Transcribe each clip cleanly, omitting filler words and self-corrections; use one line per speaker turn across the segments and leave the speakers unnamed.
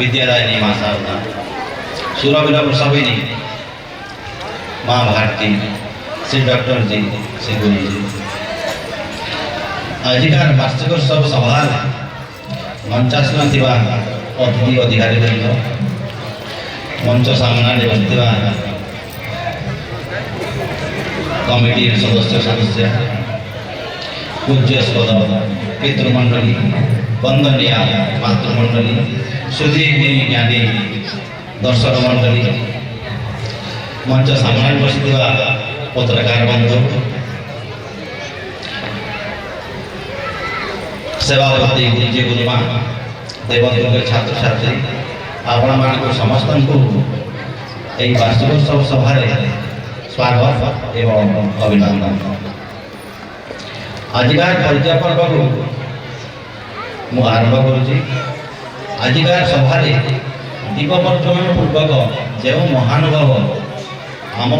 विद्यादायिनी माँ शारदा, सुरवीर प्रसविनी माँ भारती, श्री डॉक्टर जी, श्री गुरु जी। आजिकार वार्षिकोत्सव सभा मंचासन थिबा अतिथि अधिकारी वृंद, मंच सामने बसथिबा कमिटी सदस्य पूज्यस्पद पितृमंडली, वंदनीय मातृमंडली, सुधी ज्ञानी दर्शक मंडली, मंच सामने बसथिबा पत्रकार बंधु, सेवावती गुरुजी गुरुमा, देवदुर्ग छात्र छात्री आपण मान समस्त को यही वार्षिकोत्सव सभा स्वागत एवं अभिनंदन। आजिकार परिचय पर्व को मु आरंभ करुच्ची। आजिकार सभा दीप प्रज्वलन पूर्वक जो महानुभाव आम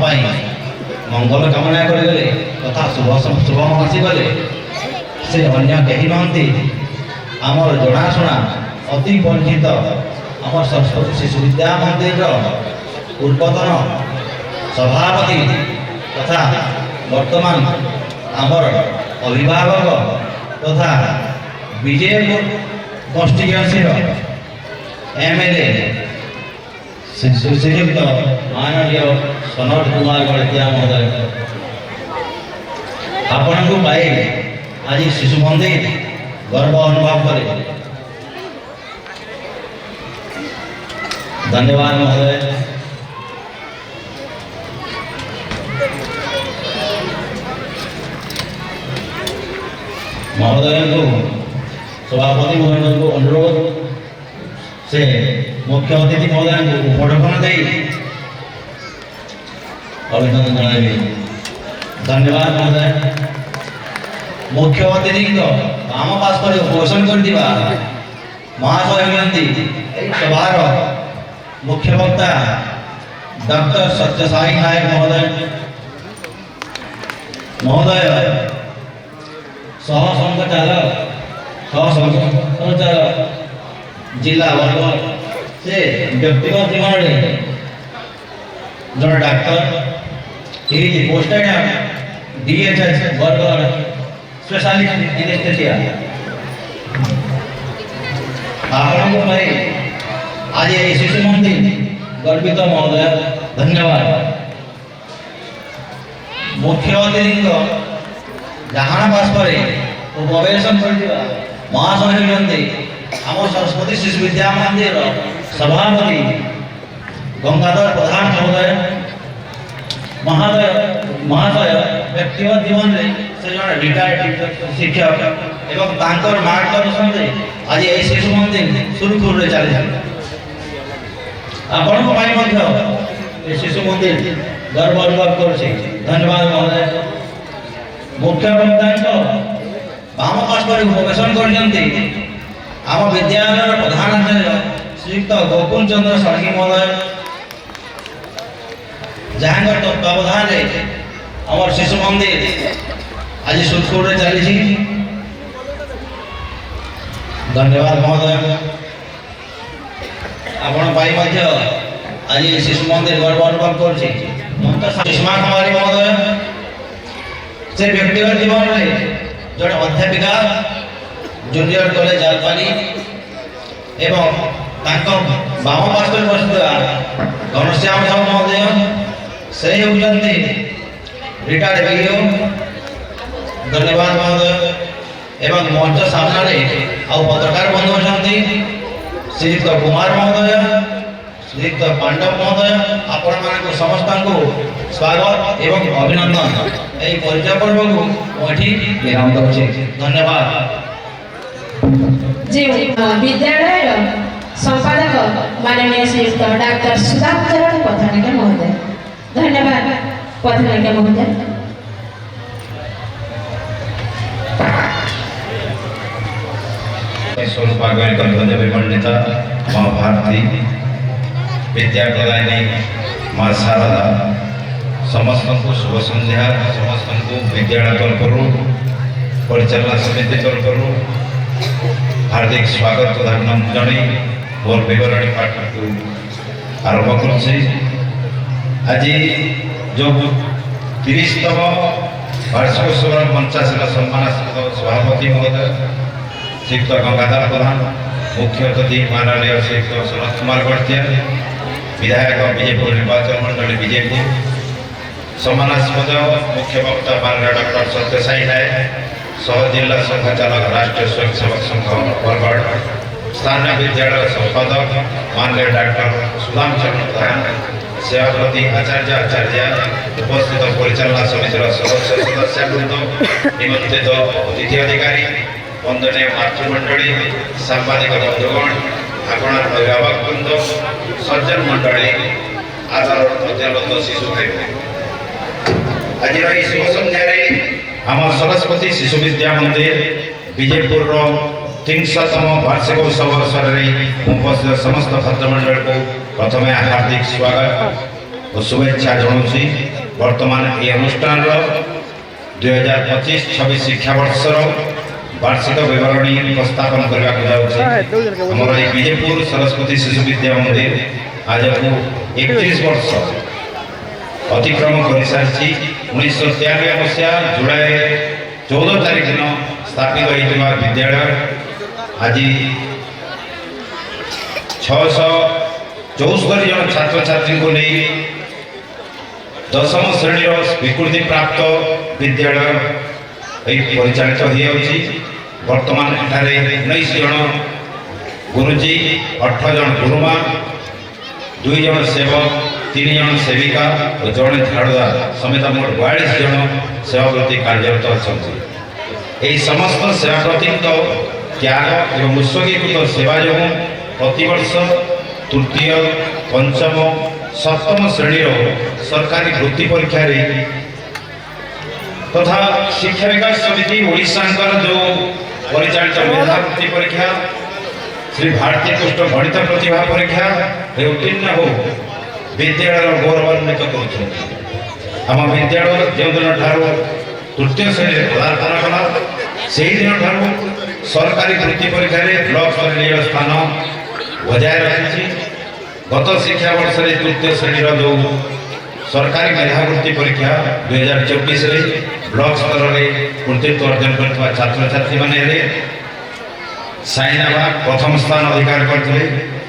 मंगल कामना करगले तथा शुभ आसीगले से अन्य कहीं नहंती आमर जनाशुना अति परिचित आम सरस्वती शिशु विद्या मंदिर पूर्वतन सभापति तथा वर्तमान आमर अभिभावक तथा विजयपुर कन्स्टिट्युएंसी एमएलए श्रीयुक्त माननीय सनोज कुमार गड़तिया महोदय आपण को पाई आज शिशु मंदिर गर्व अनुभव करे। धन्यवाद महोदय। महोदय को सभापति महोदय को अनुरोध से मुख्य अतिथि महोदय को उपढौकन दे अभिनंदन जनाबी। धन्यवाद महोदय। मुख्य अतिथि आम पास पर पोषण कर दिवा महाशय होती सभार मुख्य वक्ता डॉक्टर सत्यसाई नायक महोदय महोदय सह संचालक जिला बरगढ़ से व्यक्तिगत जीवन में जन doctor posted DHS Bargarh specialist anaesthesia आपण को भाई आज ये शिशु मंदिर गर्वित महोदय। धन्यवाद। मुख्य अतिथि जहां पास पर उपवेशन कर महाशय होती आम सरस्वती शिशु विद्या मंदिर सभापति गंगाधर प्रधान महाशय व्यक्तिगत जीवन में से जड़े रिटायर्ड शिक्षक एवं तांकर मार्गदर्शन से आज ये शिशु मंदिर सुरखुर में चली आपण शिशु मंदिर गर्व अनुभव कर। धन्यवाद महोदय। मुख्य वक्ता वाम पास पर उपवेशन कर आम विद्यालय प्रधानाचार्य श्रीयुक्त गोकुल चंद्र षडंगी महोदय जहाँ तत्वावधान आम शिशु मंदिर आज सुरखुर में चली। धन्यवाद महोदय। आपण आज शिशु मंदिर गर्व अनुभव कर। सुषमा कुमारी महोदय से व्यक्तिगत जीवन में जड़े अध्यापिका जूनियर कॉलेज जालपानी एवं बाम पास पर बसुवा घनश्याम साहू महोदय से होती रिटायर्ड वीडियो। धन्यवाद महोदय। एवं मंच सामने आउ पत्रकार बंधु अच्छा श्रीयुक्त कुमार महोदय श्रीयुक्त पांडव महोदय आपण मान समस्त को स्वागत एवं अभिनंदन। यही परिचय पर्व को विराम दूसरी। धन्यवाद।
जी विद्यालय संपादक माननीय श्रीयुक्त डॉक्टर सुधाचरण पथनायक महोदय। धन्यवाद पथनायक महोदय।
स्वरूपा गणित माँ भारती विद्यादायिनी माँ शारदा समस्त को शुभ संध्या। समस्त को विद्यालय तरफ परिचालना समिति तरफ हार्दिक स्वागत और अभिनंदन जन
मोर विवरणी पाठ को आरंभ करुचे। आज जो 30तम वार्षिकोत्सव पंचायत सम्मानास्पद सभापति महोदय श्रीयुक्त गंगाधर प्रधान, मुख्य अतिथि माननीय श्रीयुक्त सनत कुमार गड़तिया, विधायक विजयपुर निर्वाचन मंडल विजयपुर, सम्मानास्पद मुख्य वक्ता माननीय डॉक्टर सत्यसाई नायक, सह जिला संघचालक राष्ट्रीय स्वयंसेवक संघ बरगढ़, स्थानीय विद्यालय संपादक माननीय डॉक्टर सुदाम चरण प्रधान, सेवाप्रति आचार्य आचार्य, उपस्थित परिचालना समितिर सदस्य सदस्यवृंद, निमंत्रित अतिथि अधिकारी, वंदनीय मातृमंडली, सांबादिक बंधुगण, आपण अभिभावक वृंद, सज्जन मंडली, आदर अध्यापक शिशु भाई, आज शुभ संध्यारे आम सरस्वती शिशु विद्या मंदिर विजयपुर 300तम वार्षिकोत्सव अवसर में उपस्थित समस्त भद्रमंडल को प्रथम हार्दिक स्वागत और शुभेच्छा जनाऊँगी। वर्तमान ये अनुष्ठान 2025-26 शिक्षावर्ष वार्षिक विवरणी उपस्थापन करने आमर ये विजयपुर सरस्वती शिशु विद्या मंदिर आज को 31 वर्ष अतिक्रम कर सारी। 1993 मसीहा जुलाई 14 तारीख दिन स्थापित होता विद्यालय आज 674 जन छात्र छात्री को नहीं 10वीं श्रेणी स्वीकृति प्राप्त विद्यालय परिचालित हो। वर्तमान एठारे 19 जन गुरुजी, 8 जन गुरुमा, 2 जन सेवक, 3 जन सेविका और जड़े झाड़ुदार समेत मोट 42 जन सेवाप्रति कार्यरत अच्छा। यही समस्त सेवाप्रति त्याग एवं उत्सर्गीकृत सेवा जो प्रतिवर्ष तृतीय, पंचम, सप्तम श्रेणी सरकारी वृत्ति परीक्षा तथा शिक्षा विकास समिति ओडिशा जो परिचालित मेधावृत्ति परीक्षा, श्री भारतीय पुष्ट गणित प्रतिभा परीक्षा उत्तीर्ण हो विद्यालय गौरवान्वित कर विद्यालय जो दिन ठारू तृतीय श्रेणी पदार्पण कला से दिन ठारू सरकारी वृत्ति परीक्षा ब्लॉक स्तरीय स्थान बजाय रखी। गत शिक्षा वर्ष तृतीय श्रेणी जो सरकारी मेधावृत्ति परीक्षा 2024 ब्लॉक स्तर में कृतित्व अर्जन कर छात्र छात्री मैंने साइनाबा प्रथम स्थान अधिकार करते,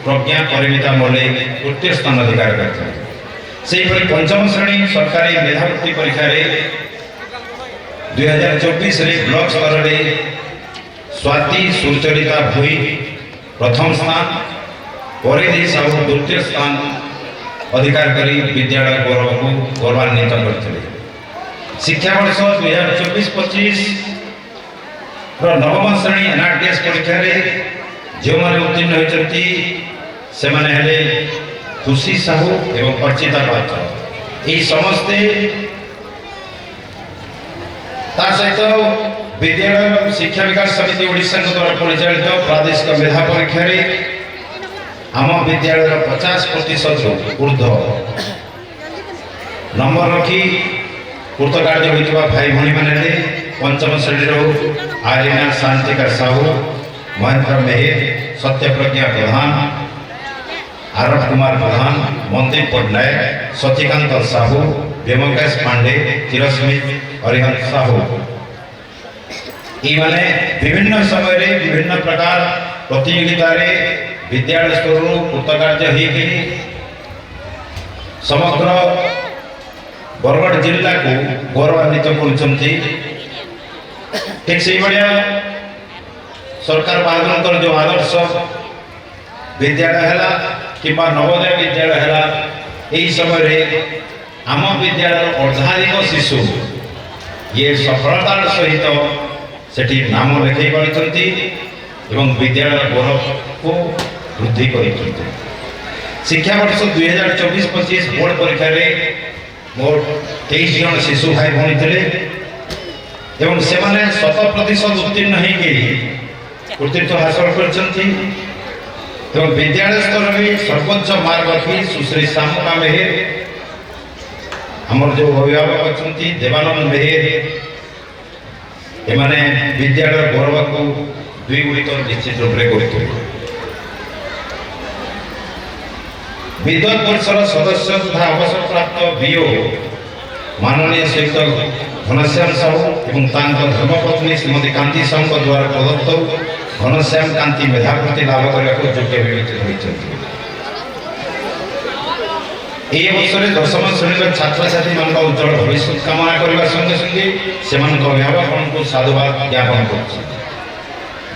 प्रज्ञा परिमिता मल्लिक तृतीय स्थान अधिकार करते। पंचम श्रेणी सरकारी मेधावृत्ति परीक्षा 2024 ब्लॉक स्तर में स्वाति सुचरिता भूई प्रथम स्थान, परिधि साहू द्वितीय स्थान अधिकार करी विद्यालय गौरव को गौरवान्वित करते। शिक्षा वर्ष 2024-25 नवम श्रेणी एनआरटीएस परीक्षा जो मैंने उत्तीर्ण होती से माने खुशी साहू एवं अर्चिता पात्र ये समस्ते सहित विद्यालय शिक्षा विकास समिति ओडिशा द्वारा परिचालित प्रादेशिक मेधा परीक्षा आम विद्यालय 50% ऊर्ध्व नंबर रखी कृतकार्य होता भाई भाई मैंने पंचम श्रेणी आर्यना शांतिका साहू, महेंद्र मेहर, सत्यप्रज्ञा प्रधान, आरव कुमार प्रधान, मंदिर पट्टनायक, सचिकांत साहू, व्यमकेश पांडे, चिरस्मित हरिहंत साहू ये विभिन्न समय विभिन्न प्रकार प्रतियोगिता विद्यालय स्तर कृतकार्य हो समग्र बरगढ़ जिला को गौरवान्वित कर। ठीक से भाया सरकार बाहर जो आदर्श विद्यालय है कि नवोदय विद्यालय है यही समय आम विद्यालय अर्धाधिक शिशु ये सफलतार सहित सेठी नाम लिखे पार्टी विद्यालय गौरव को वृद्धि कर। शिक्षा वर्ष 2024-25 बोर्ड परीक्षा मोट 23 जन शिशु भाई भाई थे एवं से 100% उत्तीर्ण हो कृतित्व हासिल कर विद्यालय स्तर में सर्वोच्च मार्ग रखी सुश्री शामुका मेहर आमर जो अभिभावक अच्छा देवानंद मेहर एमाने विद्यालय गौरव को 2 गुणित निश्चित रूप से कर विद्वत परिषद सदस्य तथा अवसरप्राप्त बीओ माननीय श्रीयुक्त घनश्याम साहू एवं धर्मपत्नी श्रीमती कांति साहू द्वारा प्रदत्त घनश्याम कांति मेधावृत्ति लाभ करने को योग्य विवेचित होती। এই অবসরে দশম শ্রেণীর ছাত্রছাত্রী মান উজ্জ্বল ভবিষ্যৎ কামনা করা সঙ্গে সঙ্গে সে অভিভাবক সাধুবাদ জ্ঞাপন করছে।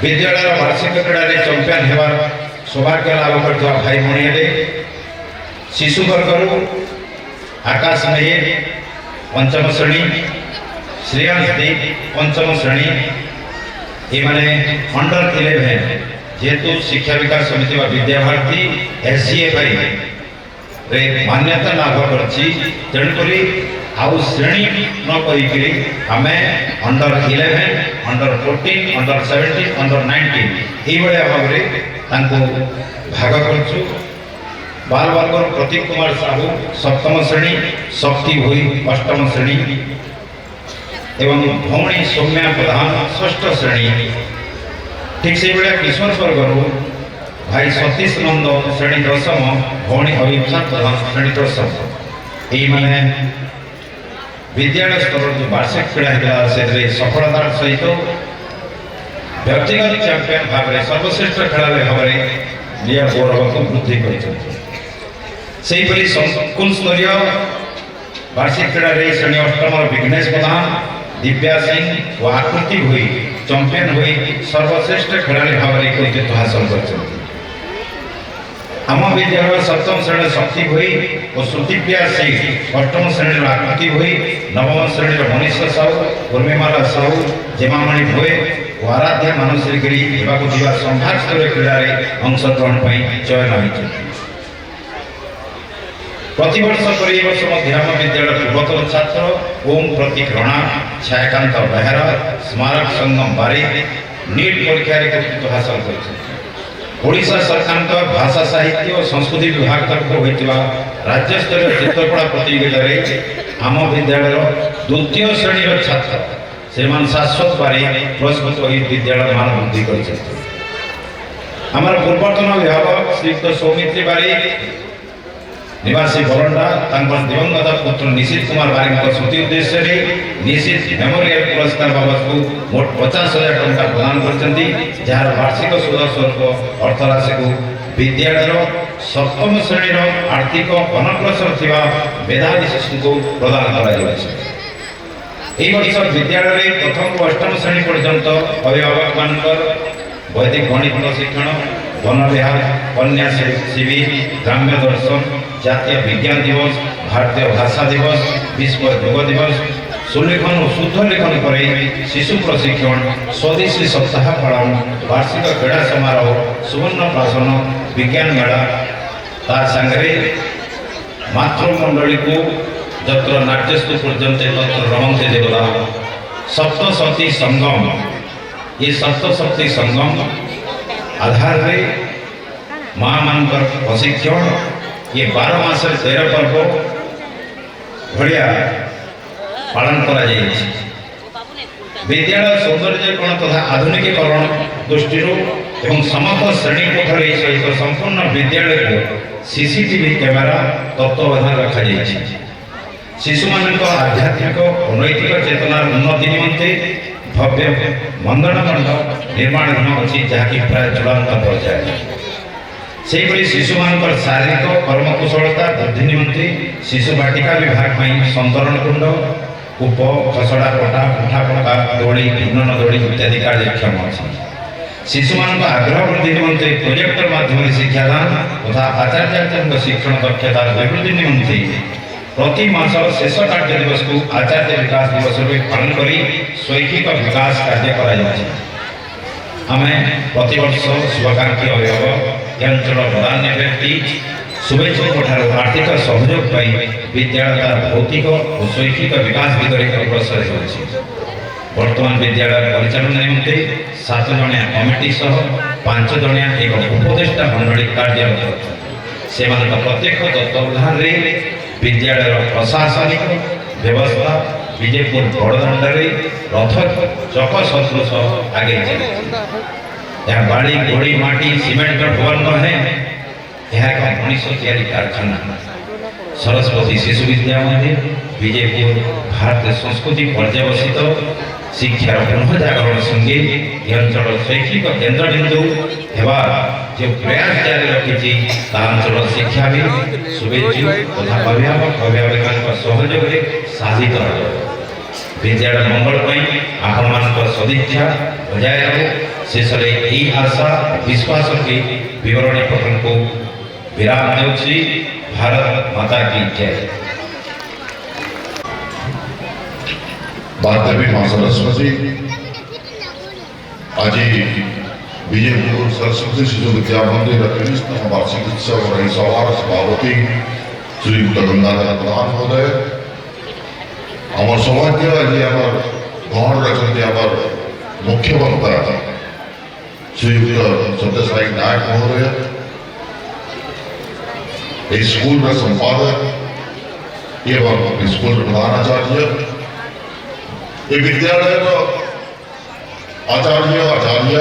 বিদ্যালয়ের বার্ষিক ক্রীড়ার চম্পিয়ন হওয়ার সৌভাগ্য লাভ করতে ভাই ভণিরে শিশুবর্গর আকাশ মেহের পঞ্চম শ্রেণী, শ্রেয়াংশ দেব পঞ্চম শ্রেণী, এমানে अंडर 11 যেহেতু শিক্ষা বিকাশ সমিতি বা বিদ্যাভারতী SCFI रे मान्यता लाभ करछि तेणुकरी आउ श्रेणी न करी आमे अंडर 11, अंडर 14, अंडर 17, अंडर 19 এই বড় ভাবে তাଙ୍କୁ ভাগ করछु। बाल वर्गर प्रतीक कुमार साहू सप्तम श्रेणी, शक्ति भोई अष्टम श्रेणी एवं भौणी सौम्या प्रधान षष्ठ श्रेणी। ठीक से बड़ा किशोर वर्गर भाई सतीश नंद श्रेणी दशम, भौणी अभिषा प्रधान श्रेणी दशम। यही माने विद्यालय स्तर जो वार्षिक क्रीड़ा होता से सफलतार सहित व्यक्तिगत चैंपियन भाव में सर्वश्रेष्ठ खेलाड़ी भाव में निज गौरव को वृद्धि कर स्कूल स्तरीय वार्षिक क्रीड़ा श्रेणी अष्टम विघ्नेश प्रधान, दिव्या सिंह और आकृति हुई चैंपियन हुई सर्वश्रेष्ठ खेलाड़ी भाव में कृतित्व हासिल कर। आम विद्यालय सप्तम श्रेणी शक्ति हुई और श्रुतिप्रिया सिंह, अष्टम श्रेणी आकृति हुई, नवम श्रेणी मनीष साहू, उर्मिमाला साहू, जेमामणि भोए और आराध्या मानश्री गिरी संभाग स्तरीय क्रीड़ा अंशग्रहण चयन होती। प्रतिवर्ष पर यह वर्ष आम विद्यालय पूर्वतन छात्र ओम प्रतीक रणा, छायाकांत बेहरा, स्मारक संगम बारी नीट परीक्षा कृतित्व हासिल कर। ओडिशा सरकार भाषा साहित्य और संस्कृति विभाग तरफ होता राज्य स्तरीय चित्रकला प्रतियोगिता आम विद्यालय द्वितीय श्रेणी छात्र श्रीमान शाश्वत बारी पुरस्कृत हो विद्यालय मान वृद्धि कर। पूर्वतन अभिभावक श्रीयुक्त सौमित्री बारी निवासी बरंडा दिवंगत पुत्र निशित कुमार बारी स्मृति उद्देश्य निशित मेमोरियल पुरस्कार बाबद को मोट 50,000 टंका प्रदान कर जार वार्षिक सुध स्वरूप अर्थराशि को विद्यालय सप्तम श्रेणी आर्थिक अनग्रसर थिबा मेधावी शिशु को प्रदान कर। विद्यालय प्रथम को अष्टम श्रेणी पर्यंत अभिभावक मानकर वैदिक गणित प्रशिक्षण, वन विहार, कन्या शिविर, ग्राम्य दर्शन, जातीय विज्ञान दिवस, भारतीय भाषा दिवस, विश्व योग दिवस, सुलेखन और शुद्ध लेखन पर शिशु प्रशिक्षण, स्वदेशी सप्ताह पालन, वार्षिक क्रीड़ा समारोह, सुवर्ण प्राशन, विज्ञान मेला तांगे मातृमंडली को जत्र नाट्यस्तु पर्यंत तत्र रमंते देवला सप्तशती संगम। ये सप्तशती संगम आधार रे माँ मानकर प्रशिक्षण ये 12 मास 13 पर्व भड़िया पालन करा जाइए। विद्यालय सौंदर्यकरण तथा आधुनिकीकरण दृष्टि एवं समस्त श्रेणी कोठरी सहित संपूर्ण विद्यालय को सीसीटीवी कैमेरा तत्वावधान रखा जाइए। शिशु मान आध्यात्मिक और नैतिक चेतनार उन्नति निमंते भव्य मंदन मंडप निर्माणाधीन अच्छी जहाँकि प्राय चूड़ांत पर्याय। से शिशु मान शारीरिक कर्मकुशलता वृद्धि निमंते शिशु बाटिका विभाग में संतरण कुंड, कूप, खसड़ा पटा, उठा पका, दौड़ी, घूर्णन दौड़ी इत्यादि कार्यक्षम अच्छी। शिशु मान आग्रह वृद्धि निमंते प्रोजेक्टर माध्यम शिक्षादान तथा आचार्य शिक्षण दक्षता अभिवृद्धि निमंते प्रति मास शेष कार्य दिवस को आचार्य विकास दिवस रूप पालन कर शैक्षिक विकास कार्य करें। प्रतिवर्ष शुभकांक्षी अभिभावक अंचल प्रधान्य व्यक्ति शुभेच्छुक आर्थिक सहयोग विद्यालय भौतिक और शैक्षिक विकास दिगरे अग्रसर हो। वर्तमान विद्यालय परिचालन निमंते 7 जणिया कमिटी सह 5 जणिया एक उपदेष्टा मंडली कार्यरत से प्रत्यक्ष तत्वावधान विद्यालय प्रशासनिक व्यवस्था विजयपुर बड़दाण्डे रथ चक सदृश आगे चले। बाड़ी गोड़ी माटी सिमेंट भवन है यह एक मनीष तैयारी कारखाना सरस्वती शिशु विद्या मंदिर विजयपुर भारतीय संस्कृति पर्यवसित शिक्षार पुनर्जागरण संगे यह अंचल शैक्षिक केन्द्रबिंदु हेबार जो प्रयास जारी रखी अंचल शिक्षाविद शुभेच्छु तथा अभिभावक अभिभाविका सहयोग साधित विद्यालय मंगल आपण सदिच्छा बजाय रहो शेष यही आशा विश्वास के विवरणी पठन को विराम देउछि। भारत माता की जय।
देवी माँ सरस्वती आज विजयपुर सरस्वती शिशु विद्या मंदिर 30तम वार्षिक उत्सव और सभार सभापति श्रीयुक्त गंगाधर प्रधान महोदय आम सौभाग्य आज आम ग्रहण रखते मुख्य वक्ता श्रीयुक्त सत्यसाई नायक महोदय स्कूल संपादक एवं स्कूल प्रधानाचार्य विद्यालय आचार्य आचार्य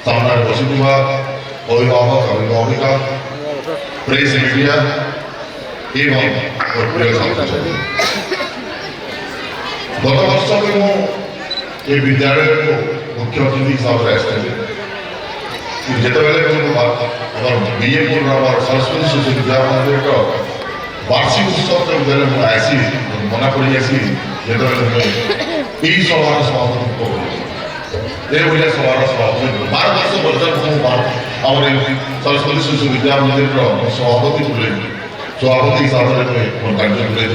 सामने बसी अभिभावक अभिभाविका प्रेस मीडिया एवं प्रिय छात्र छात्री गत वर्ष में ये विद्यालय को मुख्य अतिथि हिसाब से आसते जो विजयपुर सरस्वती शिशु विद्या मंदिर वार्षिक उत्सव जब आसी मना पड़ी आसी जो यही सभार सभापति सभार सभापति 12 वर्ष पर्यटन आम सरस्वती शिशु विद्या मंदिर सभापति सभापति हिसाब से कार्य तुले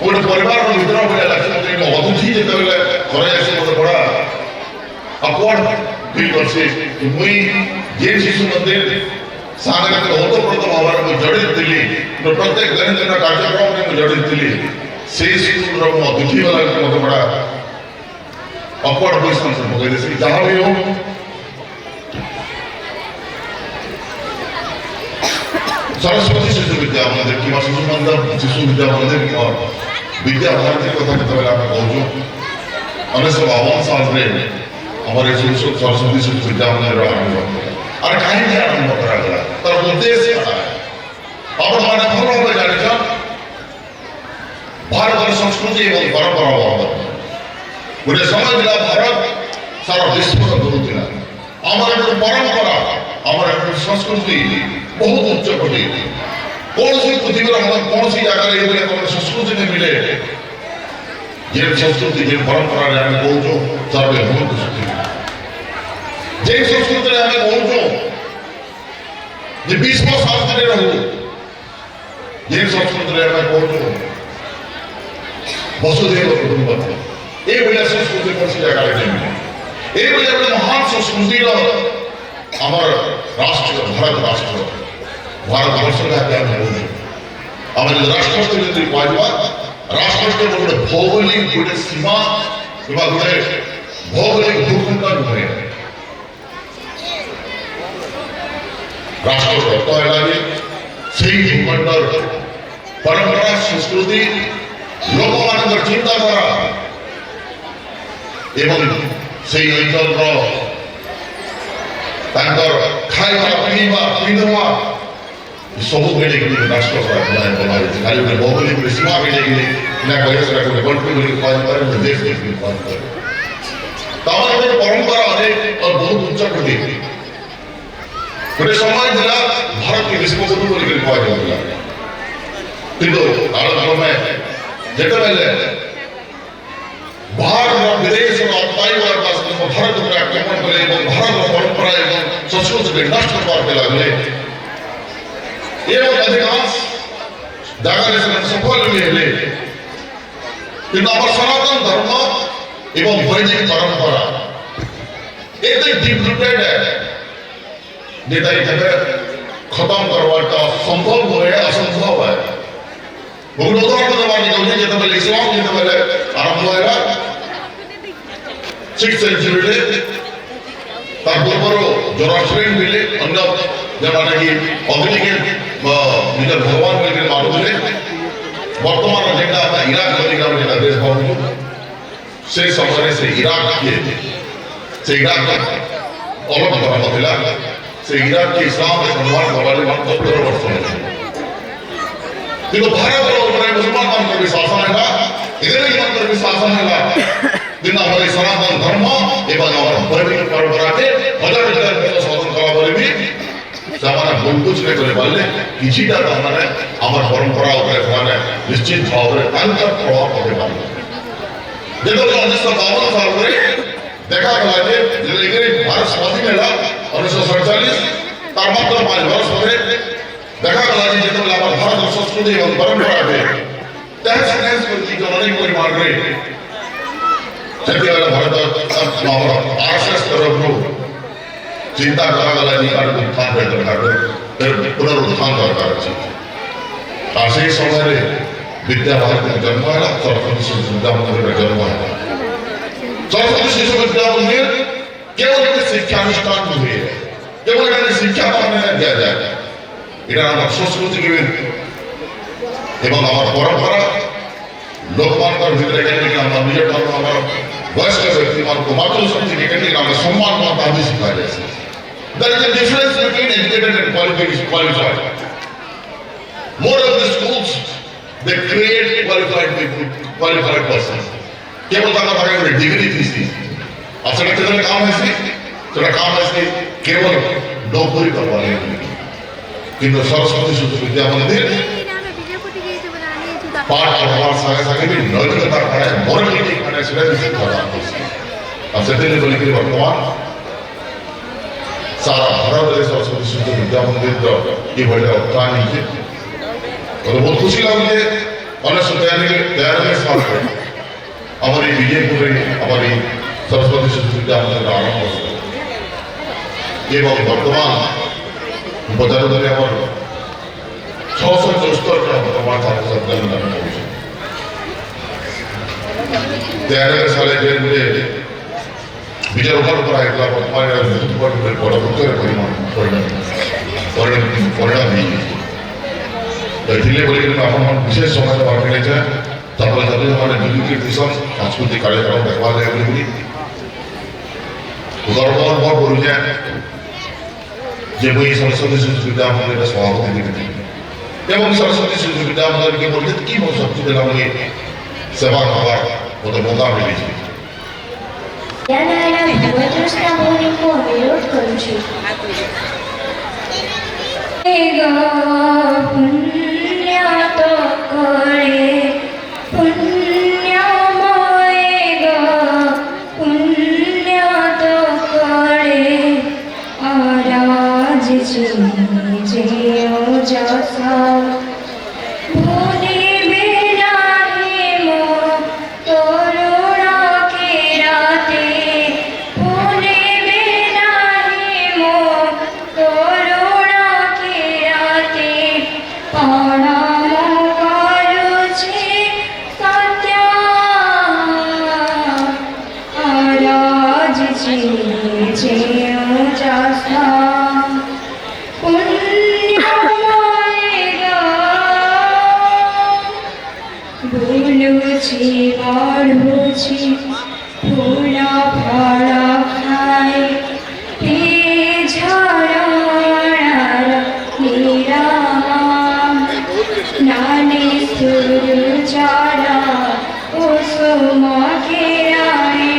गोटे परिवार भर भाया लगे अतिथि जो घर मत बड़ा अपवर्ड फील कर मुई जे शिशु मंदिर सागर ओतप्रोत भाव में जड़ित थी प्रत्येक दैनंदिन कार्यक्रम में जड़ित थी से स्कूल अतिथि वाला मत बड़ा अपवर्ड फील से पकई जहाँ भी हो सरस्वती शिशु विद्या मंदिर कि शिशु विद्या मंदिर विद्या भारती कथा जो आम कहूँ 1952 साल हमारे सरस्वती शिशु विद्या मंदिर आरंभ और कहीं आरंभ करा तार उद्देश्य अपन मैंने भल भाव जान भारत संस्कृति और परंपरा बाबद गोटे समय था भारत सारा विश्व गुरुला आम परंपरा आम संस्कृति बहुत उच्च कोटि कौन सी पृथ्वी कौन सी जगह संस्कृति नहीं मिले जे संस्कृति जे परंपरा आम कहूँ सार्वभौमिक सुखी जे संस्कृति आम कहूँ जे विश्व शांति रहू जे संस्कृति आम कहूँ वसुधैव कुटुंबकम ये संस्कृति कौन सी जगह नहीं मिले ये महान संस्कृति आमर राष्ट्र भारत राष्ट्र भारत वर्ष आम राष्ट्र कहवा राष्ट्र गोटे भौगोलिक गोटे सीमा गोटे भौगोलिक भूखंड नुहे राष्ट्र अर्थ है भूखंडर परंपरा संस्कृति लोक मान चिंताधारा एवं से अंचल खाଇବା ପିଇବା ପିନ୍ଧବା सब मिले राष्ट्र खाली भौगोलिक सीमा मिले गोटे कंट्री देश परंपरा अनेक और बहुत उच्च कोटि गोटे समय था भारत के विश्वगुरु कहला कि कालक्रमे जिते बाहर विदेश भारत पर आक्रमण कले भारत परंपरा एवं संस्कृति नष्ट करते लगे एवं अधिकांश जगह सफल भी हेले कि सनातन धर्म एवं वैदिक परंपरा इतने डीप रूटेड है जेटा खत्म करवाटा संभव हुए असंभव है बहुत उदाहरण देवा जो इस्लाम जो आरंभ होगा 6th सेंचुरी पूर्व जोरास्ट्रियन मिले अन्य जमाने की अग्नि के निज भगवान बोल मानुले वर्तमान जेटा इराक जो देश भावु से समय से इराक किए से इराक अलग धर्म था से इराक के इस्लाम के कन्वर्ट करवाने में 17 वर्ष लगे किंतु भारत और उपरे मुसलमान मान के शासन है इधर ही मान के शासन है दिन हमारे सनातन धर्म एवं हमारे वैदिक परंपरा के हजार हजार वर्ष शासन कला बोले भी सामान्य बुलकुच ने करे वाले किसी का हमारे हमारे परंपरा उपरे हमारे निश्चित भाव में अंतर प्रभाव पड़े वाले देखो 1952 साल में देखा गया कि जिले भारत स्वाधीन मिला 1947 तार मात्र 5 वर्ष में देखा गया कि जितने हमारे भारत संस्कृति एवं परंपरा में तहस नहस करती जो अनेक परिवार में जबकि वाला भारत हमारा आरएसएस तरफ को चिंता करा गया निकाल के उत्थान कर पुनरुत्थान दरकार है आज इस समय में विद्या भारत का जन्म है सरस्वती शिशु विद्या मंदिर का जन्म है सरस्वती शिशु विद्या मंदिर केवल एक शिक्षानुष्ठान नहीं है केवल एक शिक्षा पाने दिया जाए इधर हमारे संस्कृति के एवं हमारा परंपरा लोकमान का भीतर कहने का हमारा निज धर्म हमारा वयस्क व्यक्ति मान को मातृशक्ति के कहने का हमें सम्मान का आदि सिखाया जाए there is a difference between educated and qualified more of the schools they create qualified people qualified persons केवल ताका ताका में डिग्री थी सी अब सेटा कितना काम है सी सेटा काम है सी केवल नौकरी करवाने के लिए किंतु सरस्वती शिशु विद्या मंदिर पाठ और सागे सागे भी नैतिकता खड़ा है मोरालिटी खड़ा है सेटा भी सिखाता है अब सेटे ने बोली कि वर्तमान सारा भारत देश सरस्वती शिशु विद्या मंदिर तो ये बड़ा उत्थान है और बहुत खुशी लगी है और तैयारी साल में हमारी विजयपुर में हमारी सरस्वती शिशु विद्या मंदिर का आरंभ हो ये बहुत वर्तमान बता दो हमारे 674 का वर्तमान छात्र संख्या तैयारी साल के विजय पर आएगा वर्तमान में बड़ा उत्तर परिणाम नहीं इसलिए बोले कि अपन विशेष समय बाहर मिले जाए तब जब हमारे निजी दिशा सांस्कृतिक कार्यक्रम देखवा जाए बोली उदाहरण बहुत बोल जाए जे वही सरस्वती शिशु विद्या मंदिर का सभापति दिखे एवं सरस्वती शिशु विद्या मंदिर के बोलते कि वो शक्ति देना मुझे सेवा करवा वो तो मौका मिली थी
याना भगवत को विरोध करू छी पुण्य तो करे पुण्य पुण्य तो करे आराज जी जियो जसा फूला फड़ा खाए नीरा नानी सुर चारा उसमा के रानी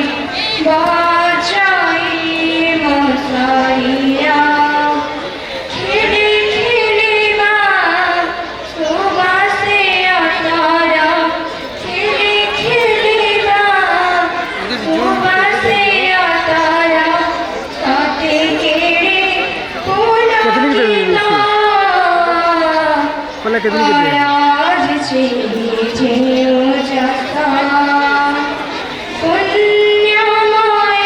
बाचाई मसाइया खिली खिली माँ सुबह से अतारा खिली खिली माँ सुबह से अतारा साथे केड़े फूला आज जे जसा पुण्यमय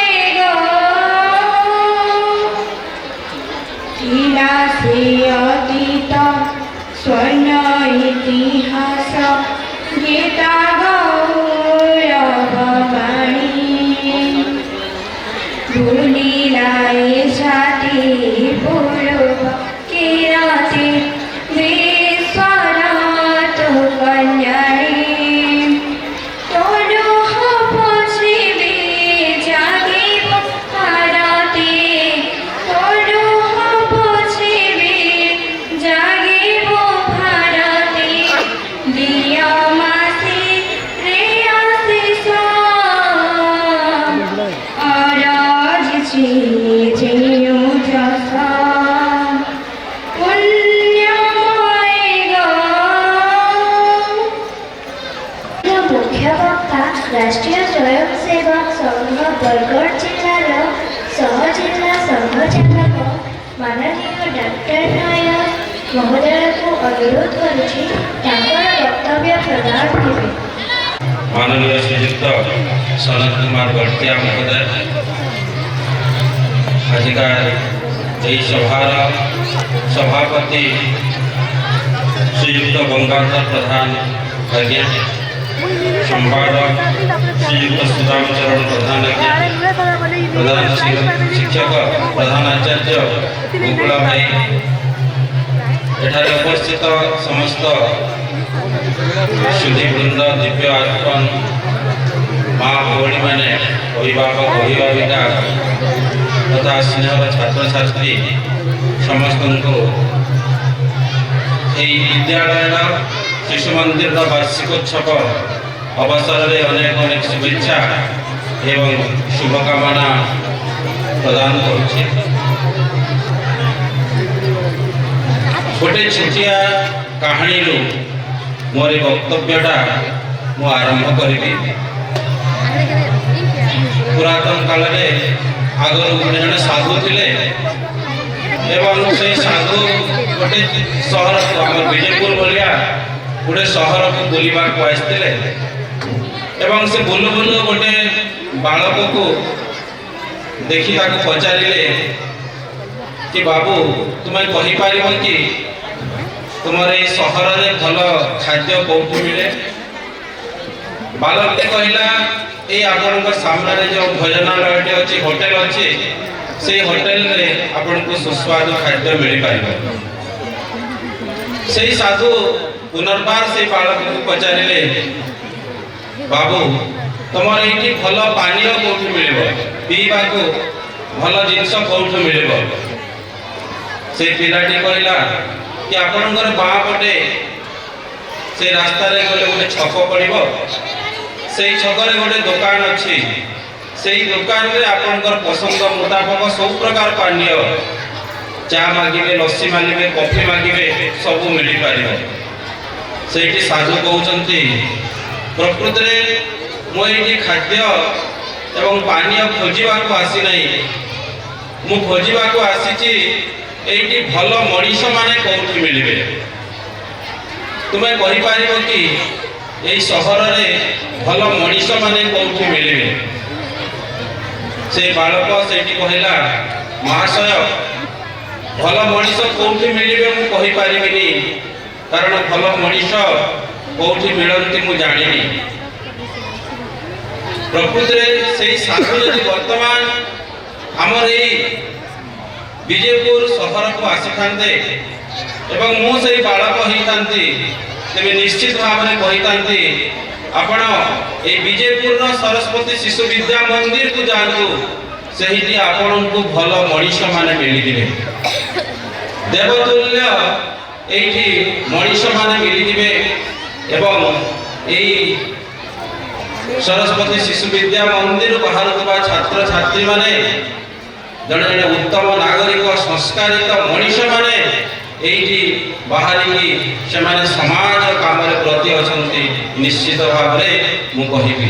ରାଷ୍ଟ୍ରୀୟ ସ୍ୱୟଂସେବକ ସଂଘ ବରଗଡ଼ ଜିଲ୍ଲାର ସହଜିଲ୍ଲା ସଂଘଚାଳକ ମାନନୀୟ ଡାକ୍ତର ନାୟକ ମହୋଦୟଙ୍କୁ ଅନୁରୋଧ କରୁଛି ତାଙ୍କର ବକ୍ତବ୍ୟ ପ୍ରଦାନ କରିବେ।
माननीय श्रीयुक्त सनत कुमार गड़तिया महोदय अधिकार यही सभार सभापति श्रीयुक्त गंगाधर प्रधान आज्ञा संपादक श्रीयुक्त सुदामचरण प्रधान आज्ञा प्रधान शिक्षक प्रधानाचार्य गोकुला भाई एठारे उपस्थित समस्त सुधीवृंद दिव्य आत्मन माँ भौणी मैंने अभिभावक अभिभाविका तथा स्नेहर छात्र छात्री समस्त विद्यालय शिशु मंदिर वार्षिकोत्सव अवसर में अनेक अनेक शुभेच्छा एवं शुभकामना प्रदान करुचे। गोटे छोटिया कहानी मोर वक्तव्यटा मु आरंभ करी। पुरातन काल में आगर गोटे जन साधु थे एवं से साधु गोटे सहर आम विजयपुर भाया गोटे सहर को बुलवा आसते एवं से बुलु बुलु गोटे बालक को देखी पचारे कि बाबू तुम्हें कहीपर कि तुमर ये सहर में भल खाद्य कौटू मिले। बालक कहला ये आपण सामने जो भोजनालय अच्छी होटेल अच्छी से होटेल रे आपण को सुस्वादु खाद्य मिल पार। से साधु पुनर्बार से बालक को पचारे बाबू तुमर ये भल पानीय कौटू मिल पीवा को भल जिनस कौटू मिल। से पिलाटी कहला कि आपणकर बाँ पटे से रास्ता रे गले गोटे छक पड़ो से छकरे गोटे दुकान अच्छी से दुकान में आपणकर पसंद मुताबक सब प्रकार पानीय चा मागिबे लस्सी मागिबे कॉफी मागिबे सब मिल पार। से साधु कहते प्रकृत में मुझे खाद्य एवं पानीय खोजा आसी ना मु खोजा आसी एटी भल मनीष माने कौटी मिले। तुम्हें कहीपर कि यही सहर में भल मनीष माने कौटी मिले। से बालक से कहला महाशय भल मनीष कौटी मिले मु कहीपरि कारण भल मनीष कौटी मिलती मु जानी। प्रकृत में से साधु यदि वर्तमान आमर विजयपुर सहर को आसी था एवं मुझे बालक होता तेज निश्चित भाव में कही था आपण ये विजयपुर सरस्वती शिशु विद्या मंदिर को जातु से आपण को भल मनीष माने मिलते देवतुल्य ये मनीष माने मिलते एवं यही सरस्वती शिशु विद्या मंदिर बाहर छात्र छात्री माने जड़े जड़े उत्तम नागरिक संस्कारित मनीष माने यही बाहर से समाज काम प्रति अच्छा निश्चित भाव में मुझे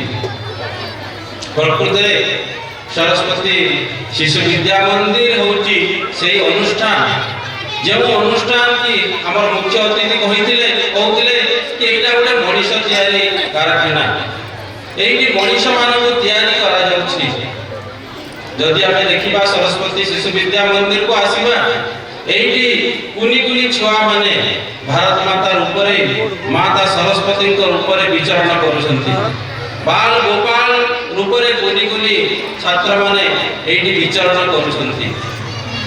प्रकृत सरस्वती शिशु विद्या मंदिर हूँ से अनुष्ठान जो अनुष्ठान की आम मुख्य अतिथि कहते कहते कि यहाँ गोटे मनीष तैयारी कारखाना यही मनीष मानक तैयारी करा जदि आम देखा सरस्वती शिशु विद्या मंदिर को आसवा यही कुनी कुनी छुआ माने भारत माता रूप माता सरस्वती रूप विचरण करुँच बाल गोपाल रूप कुनी कुनी छात्र माने यही विचरण करुँच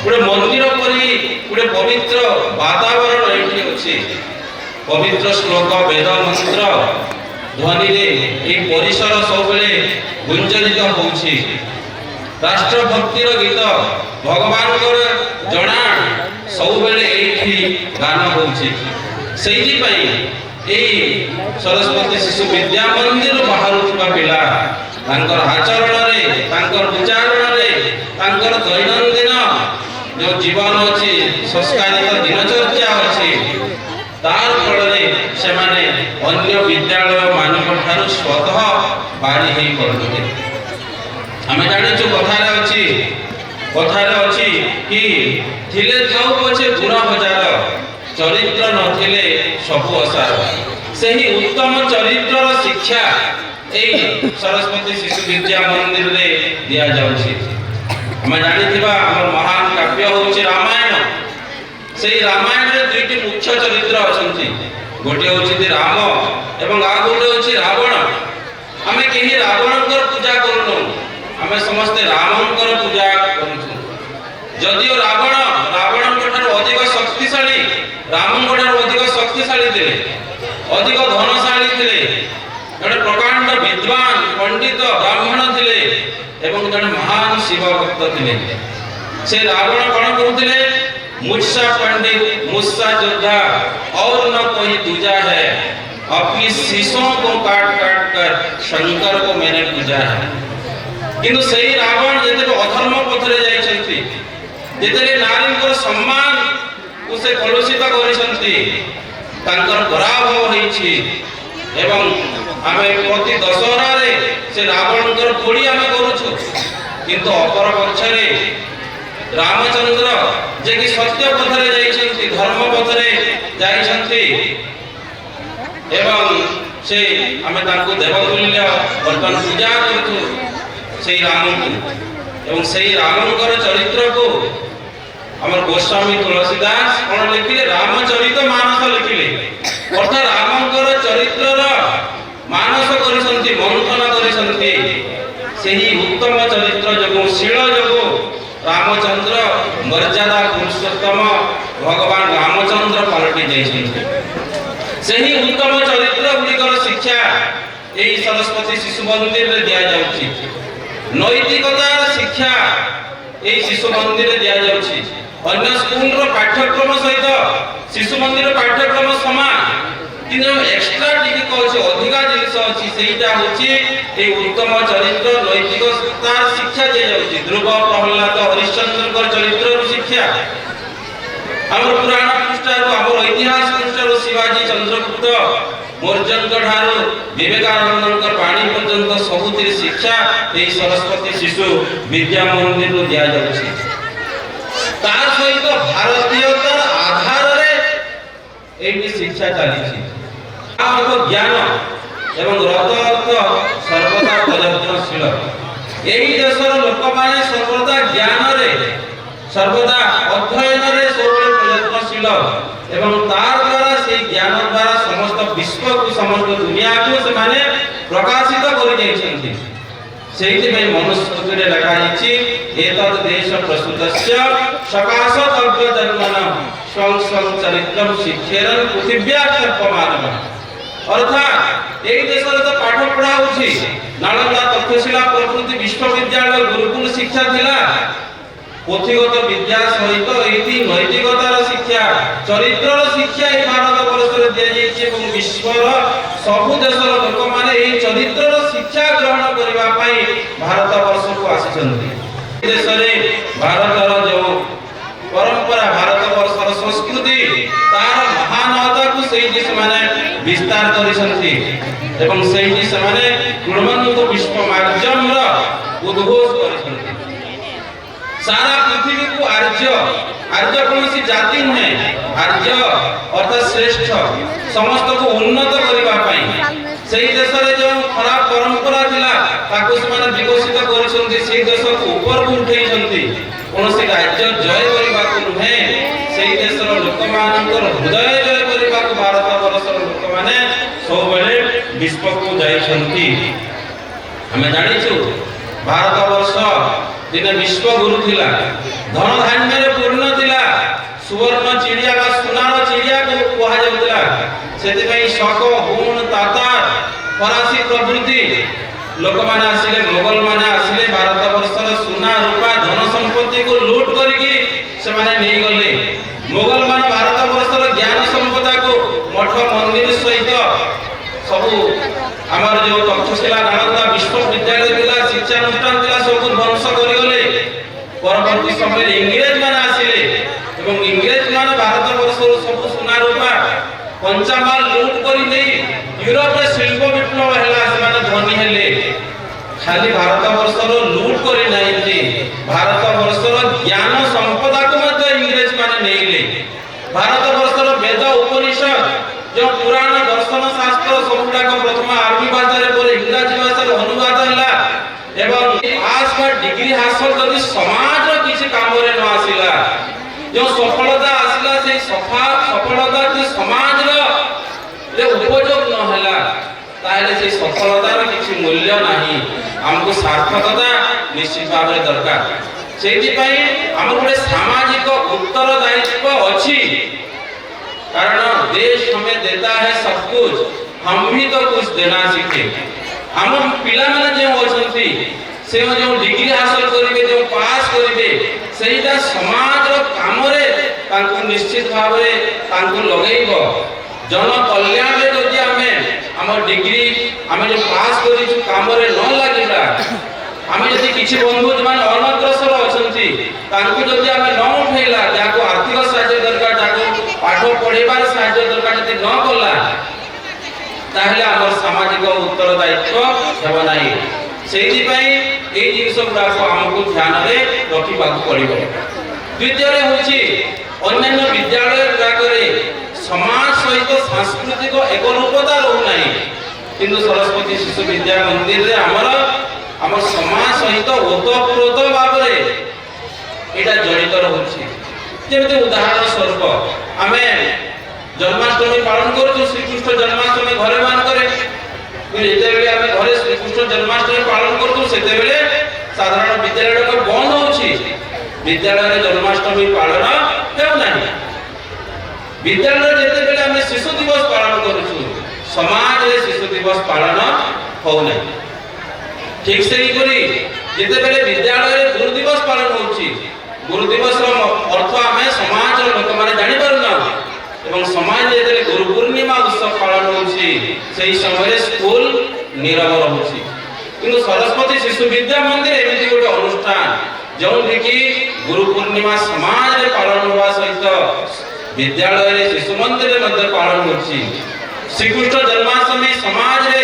गोटे मंदिर परी गोटे पवित्र वातावरण ये अच्छी पवित्र श्लोक वेद मंत्र ध्वनि ये परिसर सब गुंजरित होउछि। राष्ट्रभक्तिर गीत भगवान जना सब ये गान होउछि। सरस्वती शिशु विद्या मंदिर बाहर पिला आचरण उच्चारण दैनंदिन जो जीवन अच्छी संस्कारित दिनचर्या अच्छी तार फल से
ଅନ୍ୟ ବିଦ୍ୟାଳୟ ମାନଙ୍କଠାରୁ ସ୍ୱତଃ ବାରି ହେଇ ପଡ଼ୁଥିଲେ। ଆମେ ଜାଣିଛୁ କଥାରେ ଅଛି କି ଥିଲେ ଥାଉ ପଛେ ଗୁଣ ହଜାର, ଚରିତ୍ର ନଥିଲେ ସବୁ ଅସାର। ସେହି ଉତ୍ତମ ଚରିତ୍ରର ଶିକ୍ଷା এই ସରସ୍ୱତୀ ଶିଶୁ ବିଦ୍ୟା ମନ୍ଦିରରେ ଦିଆଯାଉଛି। ଆମେ ଜାଣିଥିବା ଆମର ମହାନ କାବ୍ୟ ହେଉଛି ରାମାୟଣ। ସେଇ ରାମାୟଣରେ ଦୁଇଟି ମୁଖ୍ୟ ଚରିତ୍ର ଅଛନ୍ତି, ଗୋଟିଏ ହେଉଛନ୍ତି ରାମ ଏବଂ ଆଉ ଗୋଟେ ହେଉଛି ରାବଣ। ଆମେ କେହି ରାବଣଙ୍କର ପୂଜା କରୁନୁ, ଆମେ ସମସ୍ତେ ରାମଙ୍କର ପୂଜା କରୁଛୁ। ଯଦିଓ ରାବଣଙ୍କ ଠାରୁ ଅଧିକ ଶକ୍ତିଶାଳୀ, ରାମଙ୍କ ଠାରୁ ଅଧିକ ଶକ୍ତିଶାଳୀ ଥିଲେ, ଅଧିକ ଧନଶାଳୀ ଥିଲେ, ଜଣେ ପ୍ରକାଣ୍ଡ ବିଦ୍ୱାନ ପଣ୍ଡିତ ବ୍ରାହ୍ମଣ ଥିଲେ ଏବଂ ଜଣେ ମହାନ ଶିବ ଭକ୍ତ ଥିଲେ। ସେ ରାବଣ କ'ଣ କହୁଥିଲେ? मुझसा पंडित मुझसा योद्धा और न कोई दूजा है, अपनी शीशों को काट काट कर शंकर को मैंने पूजा है। किंतु सही रावण जेते अधर्म पथरे जाइछंती, जेते नारींकर सम्मान उसे कलुषित करिसंती, तांकर पराभव होईछि एवं आमे प्रति दशहरा रे से रावणकर पोड़ी आमे करूछु। किंतु अपर पक्षरे रामचंद्र जे कि सत्य पथरे जाइछंती, धर्म पथरे जाइछंती एवं से आमे तांको देवतुल्य वर्तमान पूजा करथु सेई राम को। एवं सेई रामकर चरित्र को हमर गोस्वामी तुलसीदास कोन लिखिले? रामचरित मानस लिखिले। अर्थात रामकर चरित्रर मानस करिसंती, मंथन करिसंती। सेही उत्तम चरित्र जगो शील जगो रामचंद्र मर्यादा पुरुषोत्तम भगवान रामचंद्र पलटि जाइछंती। सेही उत्तम चरित्र गुड़िकर शिक्षा एही सरस्वती शिशु मंदिर रे दिया जाउछि। नैतिकतार शिक्षा एही शिशु मंदिर रे दिया जाउछि। अन्य स्कूल रो पाठ्यक्रम सहित शिशु मंदिर पाठ्यक्रम समान, किंतु एक्स्ट्रा टिके कहछि अधिका जिनिस अछि, सेईटा होछि ए उत्तम चरित्र नैतिकतार शिक्षा दिया जाउछि। ध्रुव प्रहलाद हरिश्चंद्रकर चरित्र शिक्षा हमर पुराण पृष्ठार हमर इतिहास पृष्ठार शिवाजी चंद्रगुप्त मौर्यंक ठारू विवेकानंदकर पाणी पर्यंत सबुतिर शिक्षा ए सरस्वती शिशु विद्या मंदिर रो दिया जाउछि। तार सहित भारतीयतार आधार रे एही शिक्षा चली। ज्ञान एवं रत अर्थ सर्वदा प्रयत्नशील। यही देशर लोक माने सर्वदा ज्ञान रे, सर्वदा अध्ययन रे सबले प्रयत्नशील एवं तार द्वारा से ज्ञान द्वारा समस्त विश्व को समस्त दुनिया को से माने प्रकाशित करि जाइछन्ति। सेहिति में मनुस्मृति रे लिखा हिछि एतत् देश प्रसूतस्य सकाशत अग्र जन्मन स्वं स्वं चरित्रम शिक्षेरन पृथिव्या सर्पमानव। अर्थात एही देश रे तो पाठ पढ़ा होछि, नालंदा तक्षशिला प्रभृति विश्वविद्यालय गुरुकुल शिक्षा थिला। पोथीगत विद्या सहित एही नैतिकतार शिक्षा, चरित्रर शिक्षा ए भारत वर्ष रे दिया जाइछि एवं विश्वर सबु देशर लोक माने एही चरित्रर शिक्षा ग्रहण करिबा पई भारत वर्ष को आसिछन्ति। देश रे भारतर जो परंपरा, भारत वर्षर संस्कृति तार महानता को सेही देश माने विस्तार करिसन्ति एवं सेही देश माने गुणवंत विश्व माध्यम रा उद्घोष करिसन्ति। सारा पृथ्वी को आर्य कौन सी जाति नुहे, आर्य अर्थात श्रेष्ठ समस्त को उन्नत करबा पई सेही देश रे जो खराब परंपरा थिला ताको समान विकसित करिसन्ति, सेही देश को ऊपर को उठैसन्ति। कौन सी राज्य जय करबा को नुहे, सेही देशर लोक मानकर हृदय जय करबा को भारत वर्षर लोक माने सब बेले विश्व को जाइसन्ति। हमें जानिछु भारत वर्ष दिने विश्व गुरु थिला, धन धान्य रे पूर्ण थिला, सुवर्ण चिड़िया बा सुनार चिड़िया को कहा जाउतला। सेति पई शक हुण तातार फरासी प्रभृति लोक माने आसिले, मोगल माने आसिले, भारत वर्षर सुना रूपा धन संपत्ति को लूट करके से माने नै गले। मोगल माने भारत वर्षर ज्ञान संपदा को मठ मंदिर सहित सबु हमर जो तक्षशिला नालंदा विश्वविद्यालय थिला, शिक्षा अनुष्ठान थिला, सब ध्वंस करि गले। परवर्ती समय इंग्रेज माने आसिले एवं इंग्रेज माने भारत वर्षर सब सुना रूपा पंचामाल लूट करि नै শিল্প বিপ্লব হেলা সেমানে ধনী হেলে খালি ভারত বর্ষর লুট করে নাইতে ভারত বর্ষর জ্ঞান সম্পদাকে মধ্যে ইংরেজ মানে নেইলে ভারত বর্ষর বেদ উপনিষদ যে পুরাণ দর্শন শাস্ত্র সবগুড়াক প্রথমে আরবি ভাষায় পরে ইংরাজী ভাষার অনুবাদ হেলা এবং পাস বা ডিগ্রি হাসল যদি সমাজর কিছু কামরে ন আসিলা যে সফলতা আসিলা সেই সফলতা যে সমাজর যে উপযোগ ন হেলা তাহলে সেই সফলতার কিছু মূল্য ନାହିଁ ଆମକୁ ସାର୍ଥକତା ନିଶ୍ଚିତ ଭାବରେ ଦରକାର ସେଇଥିପାଇଁ ଆମର ଗୋଟେ ସାମାଜିକ ଉତ୍ତରଦାୟିତ୍ୱ ଅଛି କାରଣ ଦେଶ हमें देता है सब कुछ हम भी तो कुछ देना सीखे ଆମ ପିଲାମାନେ ଯେଉଁ ଅଛନ୍ତି ସେ ଯେଉଁ ଡିଗ୍ରୀ ହାସଲ କରିବେ ଯେଉଁ ପାସ୍ କରିବେ ସେଇଟା ସମାଜର କାମରେ ତାଙ୍କୁ ନିଶ୍ଚିତ ଭାବରେ ତାଙ୍କୁ ଲଗେଇବ ଜନ କଲ୍ୟାଣରେ ଯଦି ଆମେ ଆମ ଡିଗ୍ରୀ ଆମେ ଯେଉଁ ପାସ୍ କରିଛୁ କାମରେ ନ ଲାଗିଲା ଆମେ ଯଦି କିଛି ବନ୍ଧୁ ଯେଉଁମାନେ ଅନଗ୍ରସର ଅଛନ୍ତି ତାଙ୍କୁ ଯଦି ଆମେ ନ ଉଠେଇଲା ଯାହାକୁ ଆର୍ଥିକ ସାହାଯ୍ୟ ଦରକାର ଯାହାକୁ ପାଠ ପଢ଼େଇବାର ସାହାଯ୍ୟ ଦରକାର ଯଦି ନ କଲା ତାହେଲେ ଆମର ସାମାଜିକ ଉତ୍ତରଦାୟିତ୍ୱ ହେବ ନାହିଁ ସେଇଥିପାଇଁ ଏଇ ଜିନିଷ ଗୁଡ଼ାକ ଆମକୁ ଧ୍ୟାନରେ ରଖିବାକୁ ପଡ଼ିବ ଦ୍ୱିତୀୟରେ ହେଉଛି ଅନ୍ୟାନ୍ୟ ବିଦ୍ୟାଳୟ ଗୁଡ଼ାକରେ ସମାଜ ସହିତ ସାଂସ୍କୃତିକ ଏକରୂପତା ରହୁନାହିଁ କିନ୍ତୁ ସରସ୍ୱତୀ ଶିଶୁ ବିଦ୍ୟା ମନ୍ଦିରରେ ଆମ ସମାଜ ସହିତ ଓତପ୍ରୋତ ଭାବରେ ଏଇଟା ଜଡ଼ିତ ରହୁଛି ଯେମିତି ଉଦାହରଣ ସ୍ୱରୂପ ଆମେ ଜନ୍ମାଷ୍ଟମୀ ପାଳନ କରୁଛୁ ଶ୍ରୀକୃଷ୍ଣ ଜନ୍ମାଷ୍ଟମୀ ଘରେ ମାନଙ୍କରେ ଯେତେବେଳେ ଆମେ ଘରେ ଶ୍ରୀକୃଷ୍ଣ ଜନ୍ମାଷ୍ଟମୀ ପାଳନ କରୁଛୁ ସେତେବେଳେ ସାଧାରଣ ବିଦ୍ୟାଳୟ ବନ୍ଦ ହେଉଛି ବିଦ୍ୟାଳୟରେ ଜନ୍ମାଷ୍ଟମୀ ପାଳନ ହେଉନାହିଁ ବିଦ୍ୟାଳୟରେ ଯେତେବେଳେ ଆମେ ଶିଶୁ ଦିବସ ପାଳନ କରୁଛୁ ସମାଜରେ ଶିଶୁ ଦିବସ ପାଳନ ହେଉନାହିଁ ଠିକ୍ ସେହିପରି ଯେତେବେଳେ ବିଦ୍ୟାଳୟରେ ଗୁରୁ ଦିବସ ପାଳନ ହେଉଛି ଗୁରୁ ଦିବସର ଅର୍ଥ ଆମେ ସମାଜର ଲୋକମାନେ ଜାଣିପାରୁନାହୁଁ ଏବଂ ସମାଜରେ ଯେତେବେଳେ ଗୁରୁ ପୂର୍ଣ୍ଣିମା ଉତ୍ସବ ପାଳନ ହେଉଛି ସେହି ସମୟରେ ସ୍କୁଲ ନୀରବ ରହୁଛି କିନ୍ତୁ ସରସ୍ୱତୀ ଶିଶୁ ବିଦ୍ୟା ମନ୍ଦିର ଏମିତି ଗୋଟେ ଅନୁଷ୍ଠାନ ଯେଉଁଠିକି ଗୁରୁ ପୂର୍ଣ୍ଣିମା ସମାଜରେ ପାଳନ ହେବା ସହିତ ବିଦ୍ୟାଳୟରେ ଶିଶୁ ମନ୍ଦିରରେ ମଧ୍ୟ ପାଳନ ହେଉଛି ଶ୍ରୀକୃଷ୍ଣ ଜନ୍ମାଷ୍ଟମୀ ସମାଜରେ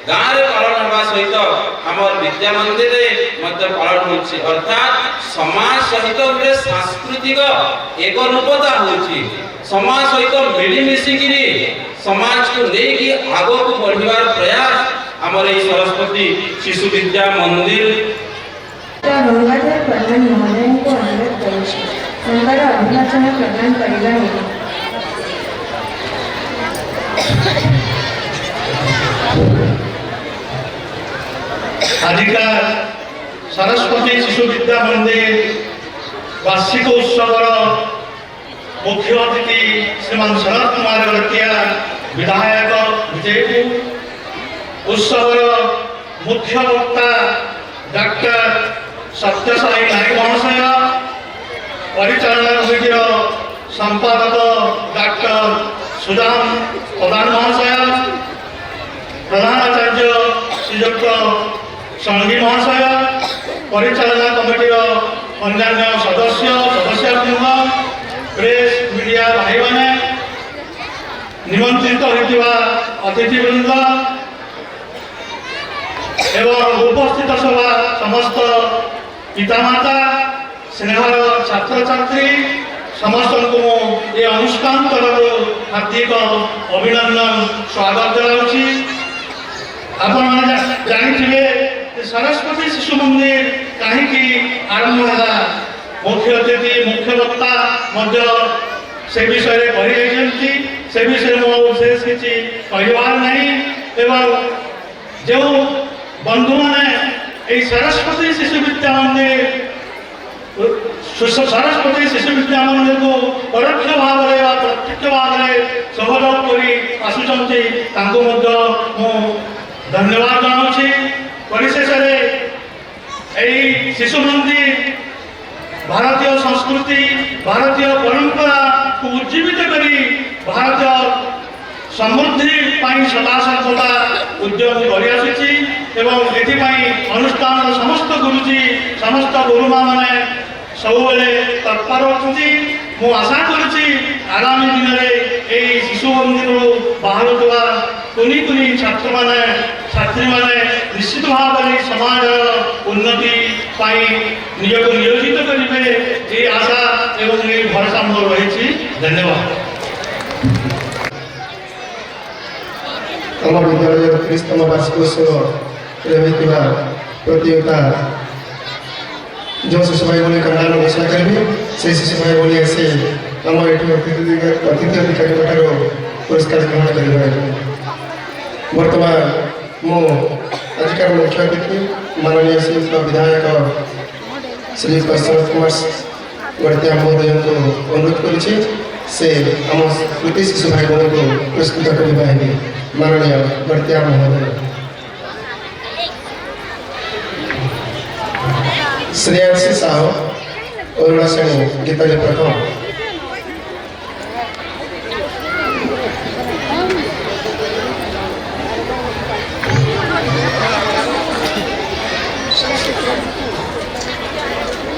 ଗାଁରେ ପାଳନ ହେବା ସହିତ ଆମର ବିଦ୍ୟା ମନ୍ଦିରରେ ମଧ୍ୟ ପାଳନ ହେଉଛି ଅର୍ଥାତ୍ ସମାଜ ସହିତ ଗୋଟେ ସାଂସ୍କୃତିକ ଏକରୂପତା ହେଉଛି ସମାଜ ସହିତ ମିଳିମିଶିକିରି ସମାଜକୁ ନେଇକି ଆଗକୁ ବଢ଼ିବାର ପ୍ରୟାସ ଆମର ଏଇ ସରସ୍ୱତୀ ଶିଶୁ ବିଦ୍ୟା ମନ୍ଦିର
ଗଙ୍ଗାଧର ପ୍ରଧାନ ମହୋଦୟଙ୍କୁ ଅନୁରୋଧ କରୁଛି ତାଙ୍କର ଅଭିଭାଷଣ ପ୍ରଦାନ କରିବା ହେବ
आजिका सरस्वती शिशु विद्या मंदिर वार्षिक उत्सवर मुख्य अतिथि श्रीमान शरद कुमार गड़तिया विधायक विजयपुर उत्सवर मुख्य वक्ता डॉक्टर सत्यसाई नायक महाशय परिचालना समितिर संपादक डॉक्टर सुदाम प्रधान महाशय प्रधानाचार्य श्रीयुक्त षणगी महाशय परिचालना कमिटीर अन्यान्य सदस्यवृंद प्रेस मीडिया भाई मैंने निमंत्रित होता अतिथिवृंद एवं उपस्थित सभा समस्त पितामाता स्नेहर छात्र छात्री समस्त को ये अनुष्ठान तरफ हार्दिक अभिनंदन स्वागत जनाऊँगी आपण जानी सरस्वती शिशु मंदिर कहीं आरंभ है मुख्य अतिथि मुख्य वक्ता से विषय कही से विषय विशेष किसी कहबार नहीं एवं जो बंधु मैंने सरस्वती शिशु विद्या मंदिर सरस्वती शिशु विद्या मंदिर को परोक्ष भाव प्रत्यक्ष भाव सहयोग कर आसुँच धन्यवाद जनाऊँगी परिशेष शिशु मंदिर भारतीय संस्कृति भारतीय परंपरा को उज्जीवित करी भारतीय समृद्धि सदा सर्वदा उद्यम कर अनुष्ठान समस्त गुरुजी समस्त गुरुमा मैंने सब तत्पर अच्छी मु आशा करुँची आगामी दिन में शिशु मंदिर बाहर कुनी कुनी छात्र ଛାତ୍ରୀମାନେ ନିଶ୍ଚିତ ଭାବରେ ସମାଜର ଉନ୍ନତି ପାଇଁ ନିଜକୁ ନିୟୋଜିତ କରିବେ ଏହି ଆଶା ଏବଂ ଏହି ଭରସା ମୋର ରହିଛି। ଧନ୍ୟବାଦ।
ଆମ ବିଦ୍ୟାଳୟର 30ତମ ବାର୍ଷିକୋତ୍ସବରେ ହୋଇଥିବା ପ୍ରତିଯୋଗିତା ଯେଉଁ ଶିଶୁ ଭାଇ ଭଉଣୀଙ୍କ ନାମ ଘୋଷଣା କରିବେ ସେହି ଶିଶୁ ଭାଇ ଭଉଣୀ ଆସି ଆମ ଏଠି ଅତିଥି ଅଧିକାରୀଙ୍କ ଠାରୁ ପୁରସ୍କାର ଗ୍ରହଣ କରିବେ। ବର୍ତ୍ତମାନ ମୁଁ ଆଜିକାର ମୁଖ୍ୟ ଅତିଥି ମାନନୀୟ ଶ୍ରୀଯୁକ୍ତ ବିଧାୟକ ଶ୍ରୀଯୁକ୍ତ ଶରତ କୁମାର ଗଡ଼ତିଆ ମହୋଦୟଙ୍କୁ ଅନୁରୋଧ କରୁଛି ସେ ଆମ କୃତି ଶିଶୁ ଭାଇ ଭଉଣୀଙ୍କୁ ପୁରସ୍କୃତ କରିବା ହେବେ। ମାନନୀୟ ଗଡ଼ତିଆ ମହୋଦୟ। ଶ୍ରେୟାଂଶୀ ସାହୁ ଅରୁଣ ଶ୍ରେଣୀ ଗୀତରେ ପ୍ରଥମ।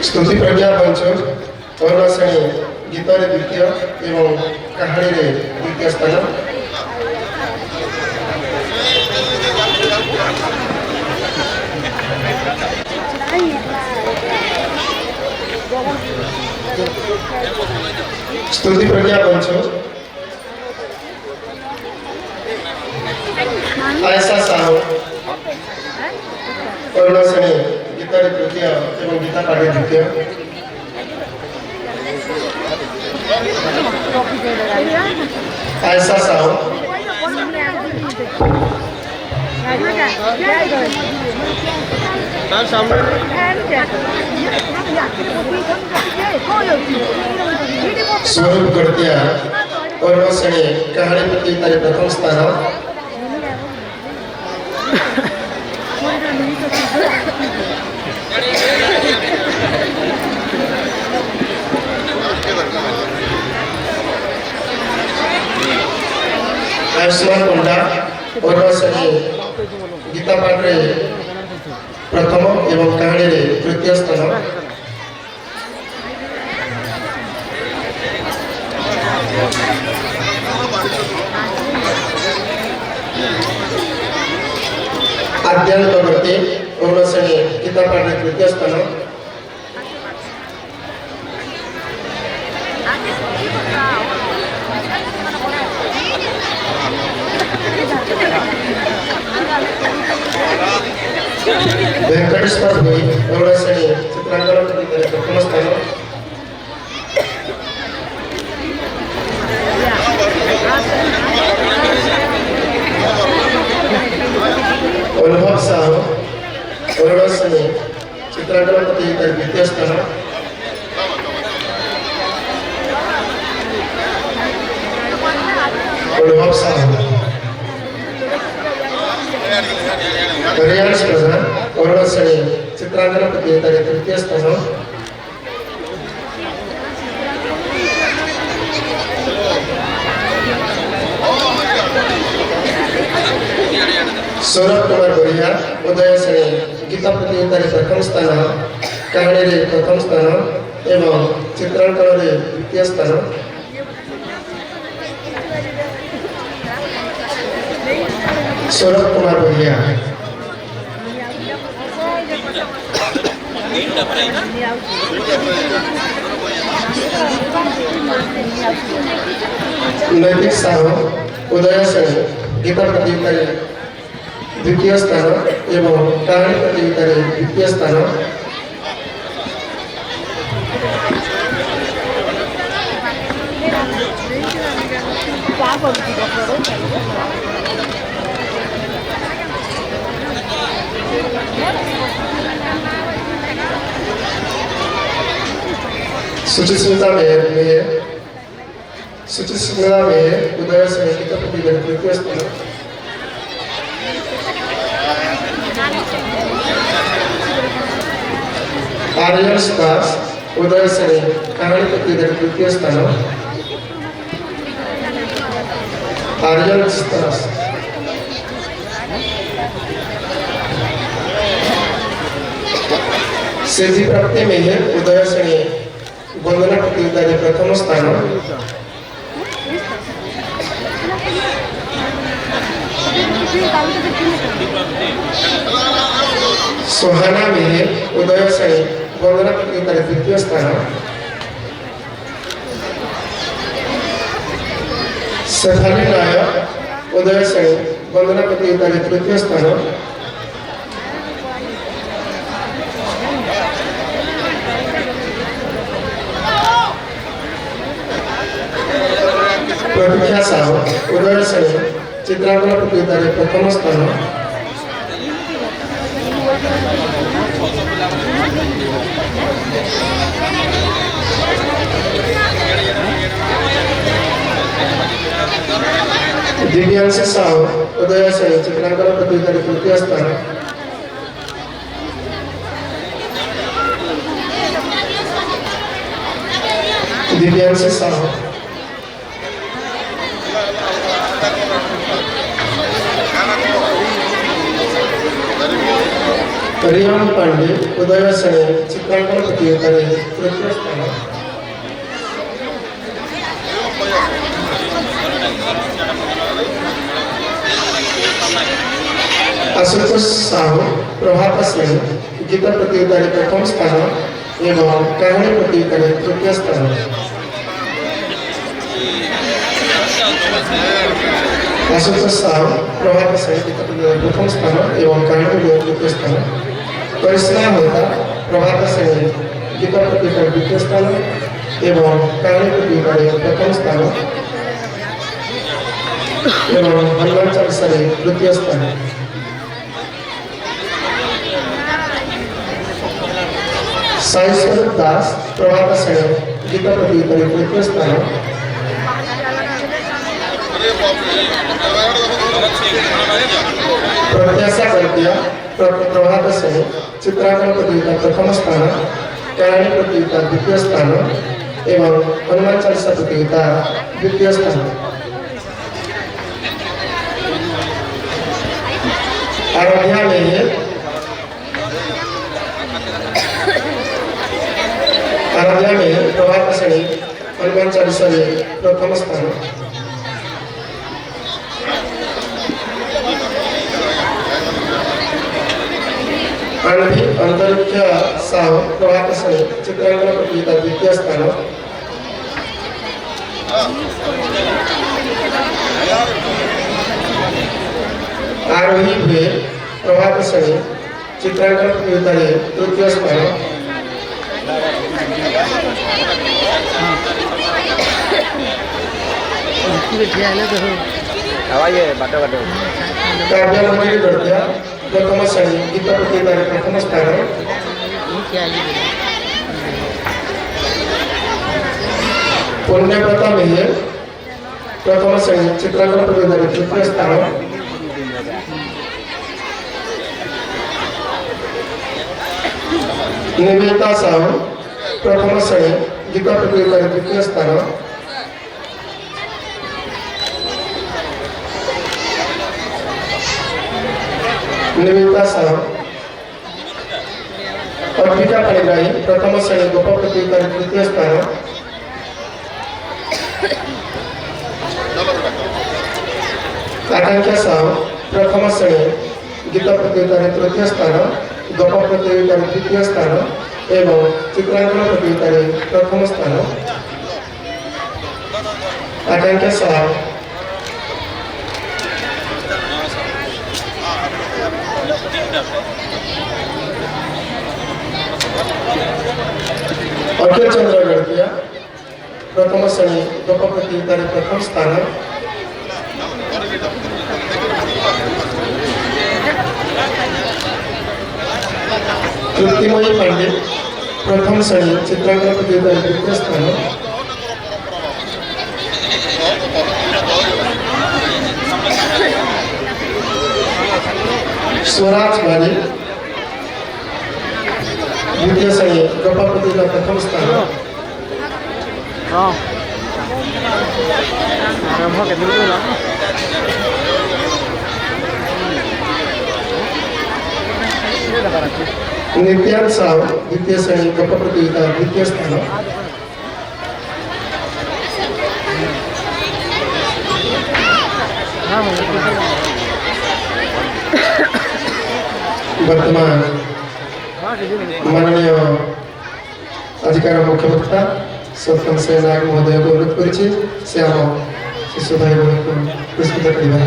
ସ୍ତୁତି ପ୍ରଜ୍ଞା ପଞ୍ଚ ଅରୁଣ ଶ୍ରେଣୀ ଗୀତରେ ଦ୍ୱିତୀୟ ଏବଂ କାହାଣୀରେ ଦ୍ୱିତୀୟ ସ୍ଥାନ। स्तुति प्रज्ञा पंच आयशा साहू अरुण श्रेणी गीतारे तृतीय एवं गीता पाठे द्वितीय। आयशा साहू स्वरूप गड़तिया अरुण श्रेणी कहानी प्रतियोगिता प्रथम स्थान। आयुष्मान पंडा अरुण श्रेणी गीता पाठ प्रथम एवं कहानी तृतीय स्थान। आद्यान गगते अरुण श्रेणी गीता पाठ तृतीय स्थान। वेंकटेश्वर भाई अरुण श्रेणी चित्रांकन प्रतियोगिता प्रथम स्थान। अनुभव साहू अरुण श्रेणी चित्रांकन प्रतियोगिता द्वितीय स्थान। अनुभव साहू रियांश प्रधान अरुण श्रेणी चित्रांकन प्रतियोगिता तृतीय स्थान। सौरभ कुमार बरिया उदय श्रेणी गीता प्रतियोगिता प्रथम स्थान कहानी प्रथम स्थान एवं चित्रांकन द्वितीय स्थान। सौरभ कुमार बरिया नैतिक साहू उदय श्रेणी गीता प्रतियोगिता द्वितीय स्थान एवं कहानी प्रतियोगिता द्वितीय स्थान। सुचिस्मिता मेहर उदय श्रेणी गीता प्रतियोगिता तृतीय स्थान। आर्यन दास उदय श्रेणी कहानी प्रतियोगिता तृतीय स्थान। आर्यन दास सिद्धि प्राप्ति मेहर उदय श्रेणी वंदना प्रतियोगिता प्रथम स्थान। सोहाना में उदय से वंदना प्रतियोगिता द्वितीय स्थान शेफाली नायक उदय से वंदना प्रतियोगिता तृतीय स्थान प्रतीक्षा साहू उदय से चित्रांकन प्रतियोगिता प्रथम स्थान दिव्यांश साहू उदय से चित्रांकन प्रतियोगिता तृतीय स्थान दिव्यांश साहू रियान पांडे उदय से चित्रांकन प्रतियोगिता तृतीय स्थान आशुतोष साहू प्रभात सिंह गीता प्रतियोगिता प्रथम स्थान एवं कहानी प्रतियोगिता तृतीय स्थान आशुतोष साहू प्रभात सिंह गीता प्रतियोगिता प्रथम स्थान एवं कहानी प्रतियोगिता तृतीय स्थान करिश्मा होता प्रभात सिंह गीता प्रतियोगिता द्वितीय स्थान एवं कहानी प्रतियोगिता प्रथम स्थान एवं हनुमान चालीसा तृतीय स्थान साई स्वरूप दास प्रभात सिंह गीता प्रतियोगिता तृतीय स्थान प्रत्याशा करतिया प्रभात सिंह चित्रांकन प्रतियोगिता प्रथम स्थान कहानी प्रतियोगिता द्वितीय स्थान एवं हनुमान चालीसा प्रतियोगिता द्वितीय स्थान आराध्या में आराध्या में प्रभात सिंह हनुमान चालीसा प्रथम स्थान अनभी अंतरिक्ष साहू प्रभात सिंह चित्रांकन प्रतियोगिता द्वितीय स्थान आरोही हुए प्रभात सिंह चित्रांकन प्रतियोगिता तृतीय स्थान काव्या मंदिर गढ़िया प्रथम श्रेणी गीता प्रतियोगिता प्रथम स्थान पुण्यप्रता में प्रथम श्रेणी चित्रांकन प्रतियोगिता तृतीय स्थान निवेदिता साहू प्रथम श्रेणी गीता प्रतियोगिता द्वितीय स्थान निवेदिता साहू अर्पिता पाणिग्राही प्रथम श्रेणी गोप प्रतियोगिता तृतीय स्थान आकांक्षा साहू प्रथम श्रेणी गीता प्रतियोगिता तृतीय स्थान गोप प्रतियोगिता द्वितीय स्थान एवं चित्रांकन प्रतियोगिता प्रथम स्थान आकांक्षा साहू अखिल चंद्र गढ़िया प्रथम श्रेणी गोप प्रतियोगिता प्रथम स्थान तृप्तिमयी पांडे प्रथम श्रेणी चित्रांकन प्रतियोगिता द्वितीय स्थान स्वराज वाली द्वितीय श्रेणी गोप प्रतियोगिता प्रथम स्थान नित्यान साहू द्वितीय श्रेणी गोप प्रतियोगिता द्वितीय स्थान वर्तमान माननीय आजिकार मुख्य वक्ता सत्यम से नायक महोदय को अनुरोध करिछि से आम शिशु भाई बहन को पुरस्कृत करिबा।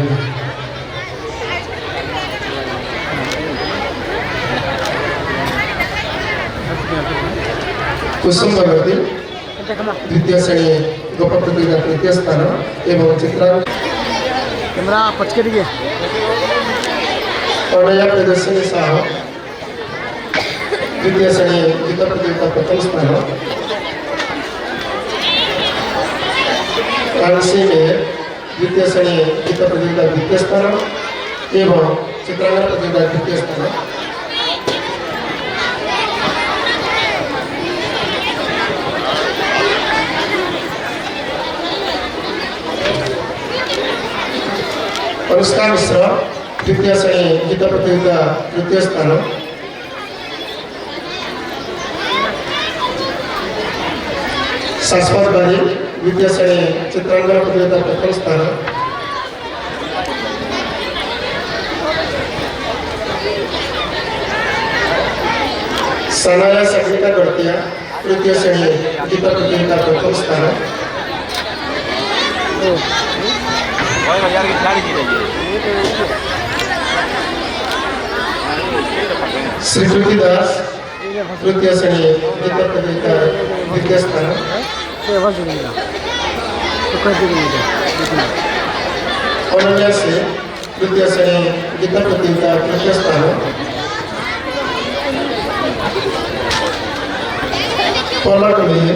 कुसुम भगवती द्वितीय श्रेणी गोप प्रतियोगिता तृतीय स्थान एवं चित्रांकन
कैमरा पचके दिए
अनया प्रदर्शनी साह द्वितीय श्रेणी गीत प्रतियोगिता प्रथम स्थान कांसी में द्वितीय श्रेणी गीत प्रतियोगिता द्वितीय स्थान एवं चित्रांकन प्रतियोगिता द्वितीय स्थान। अनुष्का मिश्र द्वितीय श्रेणी गीत प्रतियोगिता तृतीय स्थान। शाश्वत बारी द्वितीय श्रेणी चित्रांकन प्रतियोगिता प्रथम स्थान। सनाया सग्निका गढ़तिया तृतीय श्रेणी गीत प्रतियोगिता प्रथम स्थान। श्रीकृति दास तृतीय श्रेणी गीत प्रतियोगिता द्वितीय स्थान। अनन्या से तृतीय श्रेणी गीत प्रतियोगिता तृतीय स्थान। पलक में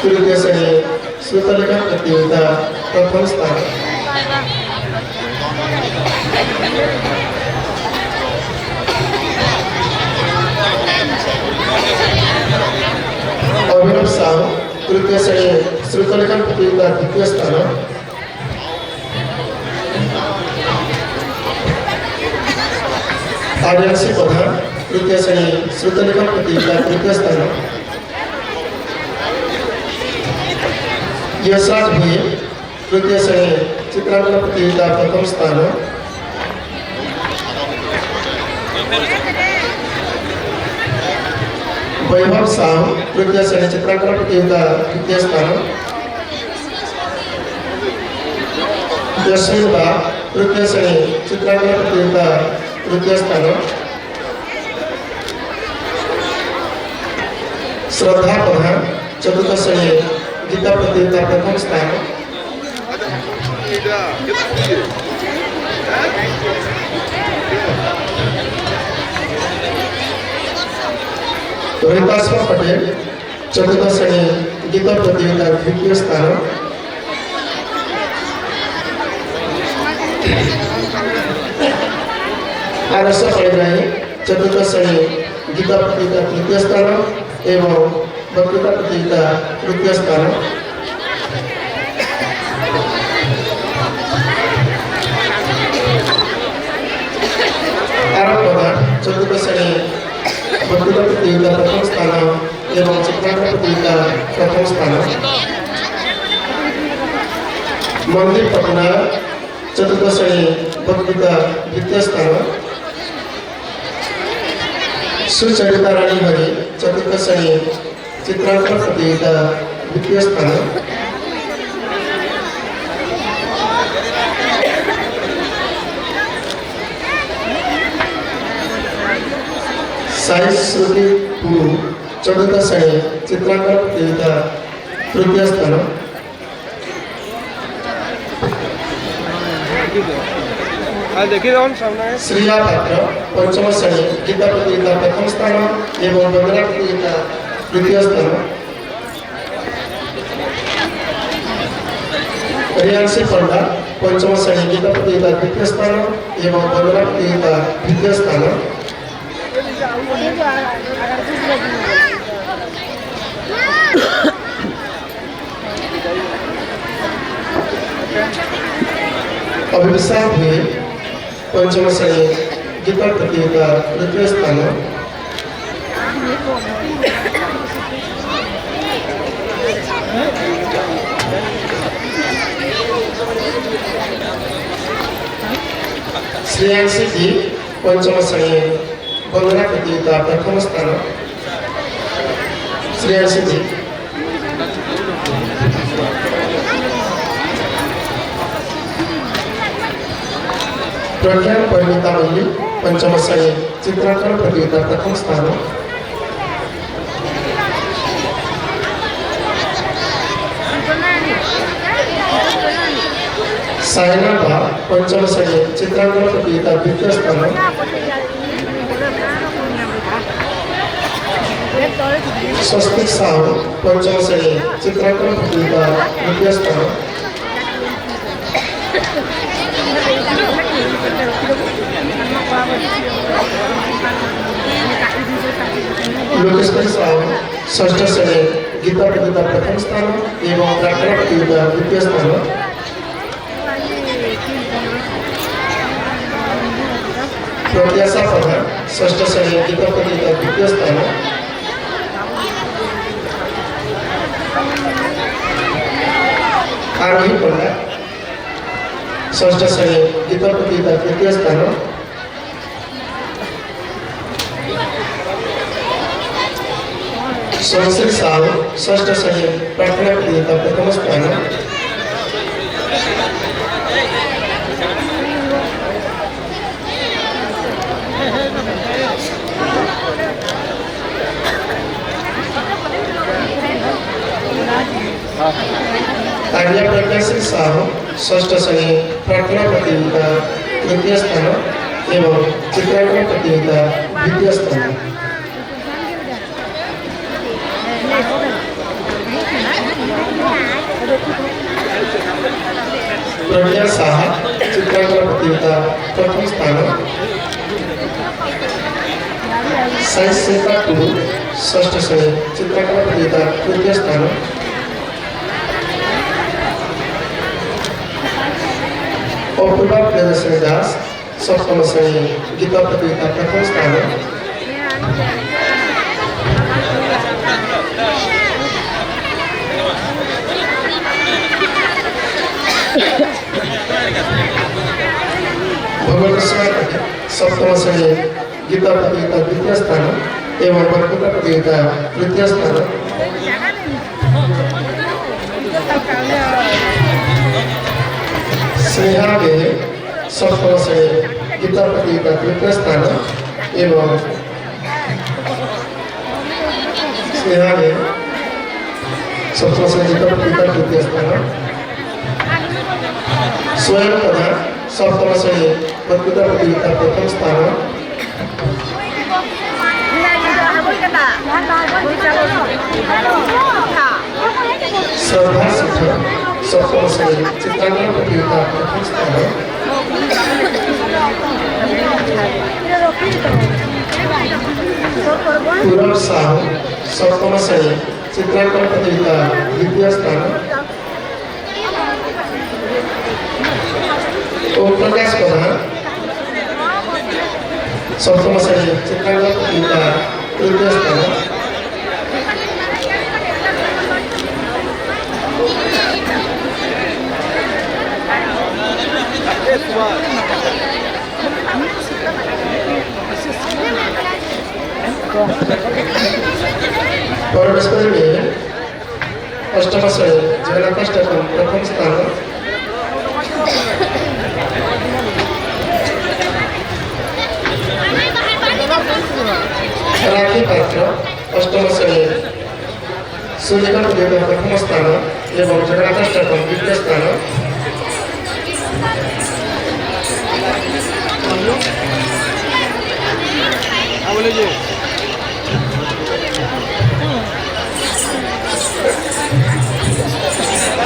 तृतीय श्रेणी श्रुतलेखा प्रतियोगिता प्रथम स्थान। अभिनव साहू तृतीय श्रेणी श्रुतलेखा प्रतियोगिता द्वितीय स्थान। आर्यांशी प्रधान तृतीय श्रेणी श्रुतलेखा प्रतियोगिता तृतीय स्थान। यशराज भुये तृतीय श्रेणी चित्रांकन प्रतियोगिता प्रथम स्थान। वैभव साहू तृतीय श्रेणी चित्रांकन प्रतियोगिता द्वितीय स्थान। यशवीर बा तृतीय श्रेणी चित्रांकन प्रतियोगिता तृतीय स्थान। श्रद्धा प्रधान चतुर्थ श्रेणी गीत प्रतियोगिता प्रथम स्थान। रोहिताश्वर पटेल चतुर्थ श्रेणी गीत प्रतियोगिता द्वितीय स्थान। आदर्श परिग्राही चतुर्थ श्रेणी गीत प्रतियोगिता तृतीय स्थान एवं वक्तृता प्रतियोगिता तृतीय स्थान। आरव प्रधान चतुर्थ श्रेणी वक्तृता प्रतियोगिता प्रथम स्थान एवं चित्रांकन प्रतियोगिता प्रथम स्थान। मनदीप पटनायक चतुर्थ श्रेणी वक्तृता द्वितीय स्थान। सुचरिता रानी हरि चतुर्थ श्रेणी चित्रांकन प्रतियोगिता द्वितीय स्थान। साई श्रुति पुरु चतुर्थ श्रेणी चित्रांकन प्रतियोगिता तृतीय स्थान। श्रिया पात्र पंचम श्रेणी गीत प्रतियोगिता प्रथम स्थान एवं वंदना प्रतियोगिता तृतीय स्थान। रियांशी पंडा पंचम श्रेणी गीत प्रतियोगिता द्वितीय स्थान एवं वंदना प्रतियोगिता द्वितीय स्थान। अभिषेक हुए पंचम श्रेणी गीत प्रतियोगिता तृतीय स्थान। श्रेयांशी जी पंचम श्रेणी वंदना प्रतियोगिता प्रथम स्थान श्रेयांशी जी। प्रज्ञा परिणीता मल्ली पंचम श्रेणी चित्रांकन प्रतियोगिता प्रथम स्थान। सायना भा पंचम श्रेणी चित्रांकन प्रतियोगिता द्वितीय स्थान। स्वस्तिक साहू पंचम श्रेणी चित्रांकन प्रतियोगिता द्वितीय स्थान। लोकेश्वर साहू षष्ठ श्रेणी गीता प्रतियोगिता प्रथम स्थान एवं प्रार्थना प्रतियोगिता द्वितीय स्थान। प्रत्याशा प्रधान षष्ठ श्रेणी गीता प्रतियोगिता द्वितीय स्थान। आरोही पंडा षष्ठ श्रेणी गीता प्रतियोगिता तृतीय स्थान। सोनश्री साहू षष्ठ श्रेणी प्रार्थना प्रतियोगिता प्रथम स्थान। आर्या प्रकाश साहू षष्ठ श्रेणी प्रार्थना प्रतियोगिता तृतीय स्थान एवं चित्रांकन प्रतियोगिता द्वितीय स्थान। प्रज्ञा साहा चित्रांकन प्रतियोगिता प्रथम स्थान। साई सीता टू षष्ठ श्रेणी चित्रांकन प्रतियोगिता तृतीय स्थान। अपूर्वा प्रियदर्शनी दास सप्तम श्रेणी गीता प्रतियोगिता प्रथम स्थान। सप्तम श्रेणी गीता प्रतियोगिता द्वितीय स्थान एवं वक्तृता प्रतियोगिता तृतीय स्थान। स्नेहा दे सप्तम श्रेणी गीता प्रतियोगिता तृतीय स्थान एवं स्नेहा दे सप्तम श्रेणी गीता प्रतियोगिता तृतीय स्थान। स्वयं प्रधान सप्तम श्रेणी वक्तृता प्रतियोगिता प्रथम स्थान। श्रद्धा सिद्ध सप्तम श्रेणी चित्रांकन प्रतियोगिता प्रथम स्थान। पूरब साहू सप्तम श्रेणी चित्रांकन प्रतियोगिता द्वितीय स्थान। ओम प्रकाश प्रधान सप्तम श्रेणी चित्रांकन प्रतियोगिता तृतीय स्थान। परमेश्वरी में अष्टम श्रेणी जगन्नाथाष्टकम प्रथम स्थान। राखी पात्र अष्टम श्रेणी सूर्यकांत प्रतियोगिता प्रथम स्थान एवं जगन्नाथाष्टकम द्वितीय स्थान।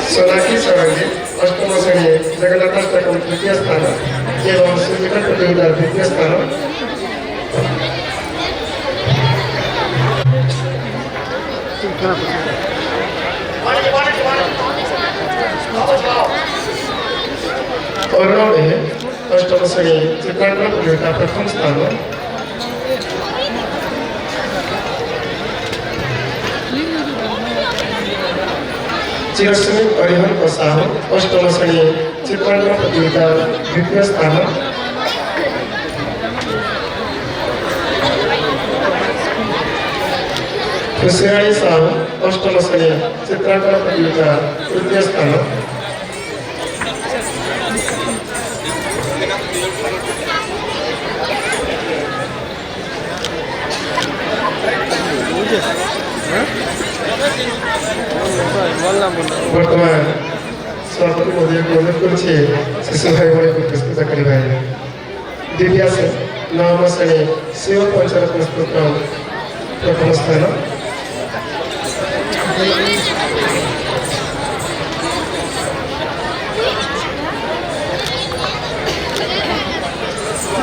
सोनाक्षी सरांगी अष्टम श्रेणी जगन्नाथाष्टकम तृतीय स्थान एवं सूर्यकांत प्रतियोगिता द्वितीय स्थान। अरुण अष्टम श्रेणी चित्रांकन प्रतियोगिता प्रथम स्थान। चिरस्वी अरिहंत साहू अष्टम श्रेणी चित्रांकन प्रतियोगिता द्वितीय स्थान। खुशियाणी साहू अष्टम श्रेणी चित्रांकन प्रतियोगिता तृतीय स्थान। वर्तमान सभापति महोदय को अनुरोध करुचे शिशु भाई भाई को पुरस्कृत करिबा। द्वितीय से नवम श्रेणी शिव पंचरत्न स्तोत्र प्रथम स्थान।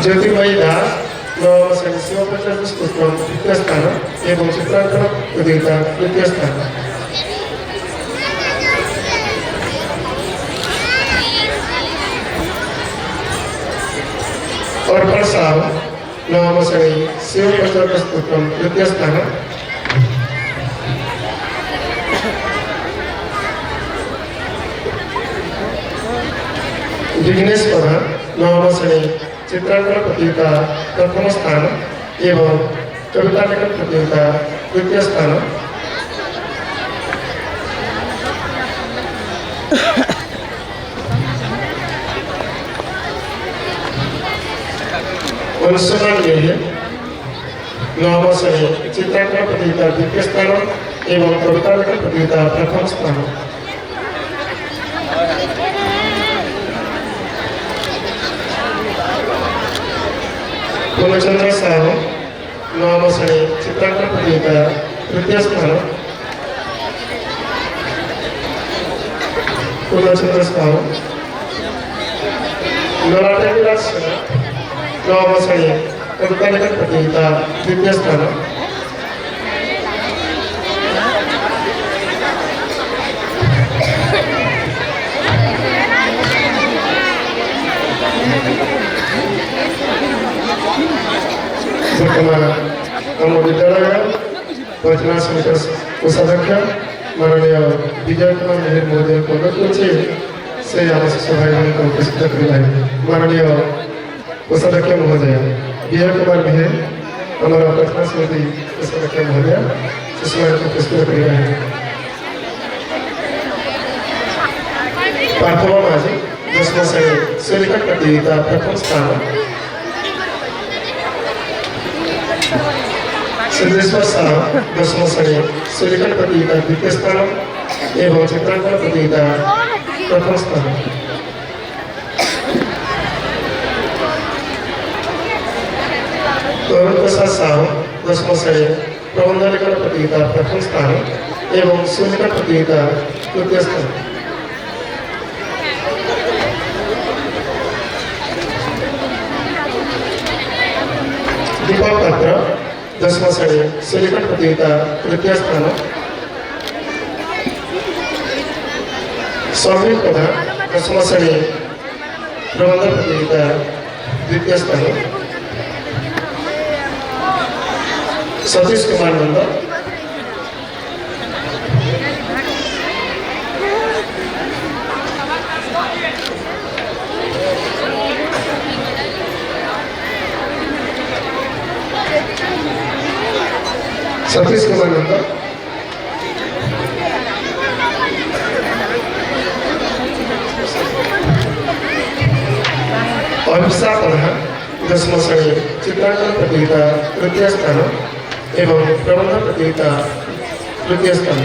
ज्योतिबाई दास नवम श्रेणी शिव पंचरत्न स्तोत्र तृतीय स्थान एवं चित्रांकन प्रतियोगिता तृतीय स्थान। अर्पण साहू नवम श्रेणी शिव पंचरत्न स्तोत्र तृतीय स्थान। विघ्नेश प्रधान नवम श्रेणी चित्रांकन प्रतियोगिता प्रथम स्थान एवं कविता लेखन प्रतियोगिता तृतीय स्थान। अंशुमान मेहर नवम श्रेणी चित्रांकन प्रतियोगिता द्वितीय स्थान एवं कविता लेखन प्रतियोगिता प्रथम स्थान। पूर्णचंद्र साहू नवम श्रेणी चित्रांकन प्रतियोगिता तृतीय स्थान। पूर्णचंद्र साहू नराटे विलास नवम श्रेणी कविता लेखन प्रतियोगिता तृतीय स्थान। वर्तमान आम विद्यालय रचना समिति कोषाध्यक्ष माननीय विजय कुमार मेहर महोदय को अनुरोध से आम शिशु भाई भाई को पुरस्कृत करिबा। माननीय कोषाध्यक्ष महोदय विजय कुमार मेहर हमारा रचना समिति कोषाध्यक्ष महोदय शिशु भाई को पुरस्कृत करिबा। पार्थव माझी दसम श्रेणी शिवलिखन प्रतियोगिता प्रथम स्थान। सिद्धेश्वर साहू दसम श्रेणी शिवलिखन प्रतियोगिता द्वितीय स्थान एवं चित्रांकन प्रतियोगिता प्रथम स्थान। तरुण प्रसाद साहू दसम श्रेणी प्रबंध लेखन प्रतियोगिता प्रथम स्थान एवं शिवलिखन प्रतियोगिता तृतीय स्थान। दीपक पात्र दसम श्रेणी शिवलिखन प्रतियोगिता तृतीय स्थान। सौम्य प्रधान दसम श्रेणी प्रबंध प्रतियोगिता द्वितीय स्थान। सतीश कुमार नंद सतीश कुमार नंद अभिषा प्रधान दसम श्रेणी चित्रांकन प्रतियोगिता तृतीय स्थान एवं प्रबंध प्रतियोगिता तृतीय स्थान।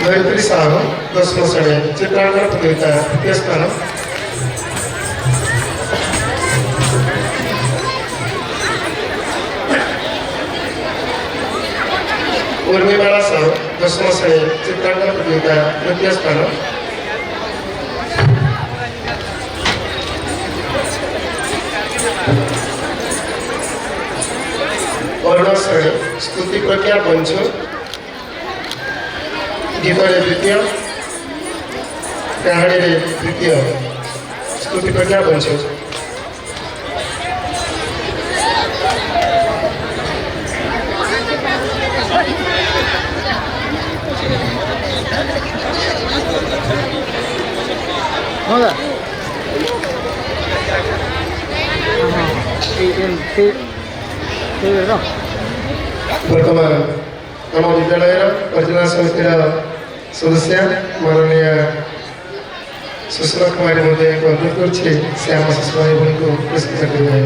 गायत्री साहू दसम श्रेणी चित्रांकन प्रतियोगिता तृतीय स्थान। उर्मिमाला साहू दसम श्रेणी चित्रांकन प्रतियोगिता तृतीय स्थान। अरुण श्रेणी स्तुति प्रज्ञा पंच गीतरे द्वितीय कहानी रे तृतीय स्तुति प्रज्ञा पंच।
होगा
ବର୍ତ୍ତମାନ ଆମ ବିଦ୍ୟାଳୟର ପରିଚାଳନା ସମିତିର ସଦସ୍ୟ ମାନନୀୟ ସୁଷମା କୁମାରୀ ମହୋଦୟଙ୍କୁ ଅନୁରୋଧ କରୁଛି ସେ ଆମ ଶିଶୁ ଭାଇ ଭଉଣୀଙ୍କୁ ପୁରସ୍କୃତ କରିବେ।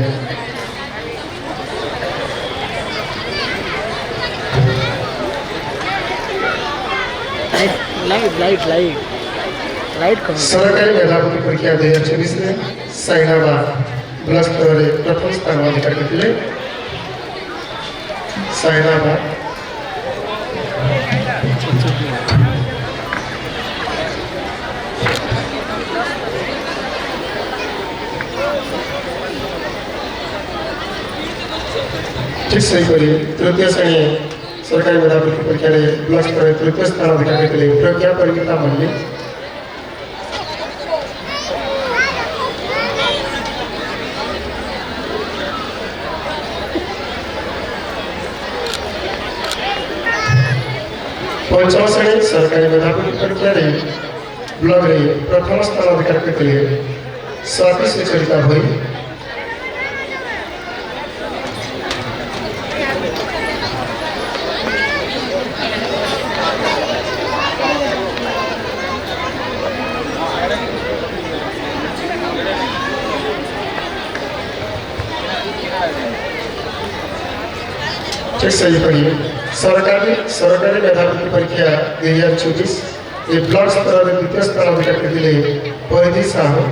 ସରକାରୀ ମେଧାବୃତ୍ତି ପରୀକ୍ଷା 2024ରେ ସାଇନାବାଦ ବ୍ଲକ ସ୍ତରରେ ପ୍ରଥମ ସ୍ଥାନ ଅଧିକାର କରିଥିଲେ। ସାଇନାବାଦ ঠিক ସେହିପରି ତୃତୀୟ ଶ୍ରେଣୀ ସରକାରୀ ମେଧାବୃତ୍ତି ପରୀକ୍ଷାରେ ବ୍ଲକ ସ୍ତରରେ ତୃତୀୟ ସ୍ଥାନ ଅଧିକାର କରିଥିଲେ ପ୍ରଜ୍ଞା ପରିଗୀତା ମଲ୍ଲିକ। ପଞ୍ଚମ ଶ୍ରେଣୀ ସରକାରୀ ମେଧାବୃତ୍ତି ପରୀକ୍ଷାରେ ବ୍ଲକରେ ପ୍ରଥମ ସ୍ଥାନ ଅଧିକାର କରିଥିଲେ ସ୍ୱାତି ସୁଚରିତା ଭୋଇ। ঠিক ସେହିପରି ସରକାରୀ ମେଧାବୃତ୍ତି ପରୀକ୍ଷା 2024 ଏ ବ୍ଲକ ସ୍ତରରେ ଦ୍ୱିତୀୟ ସ୍ଥାନ ଅଧିକାର କରିଥିଲେ ପରିଧି ସାହୁ।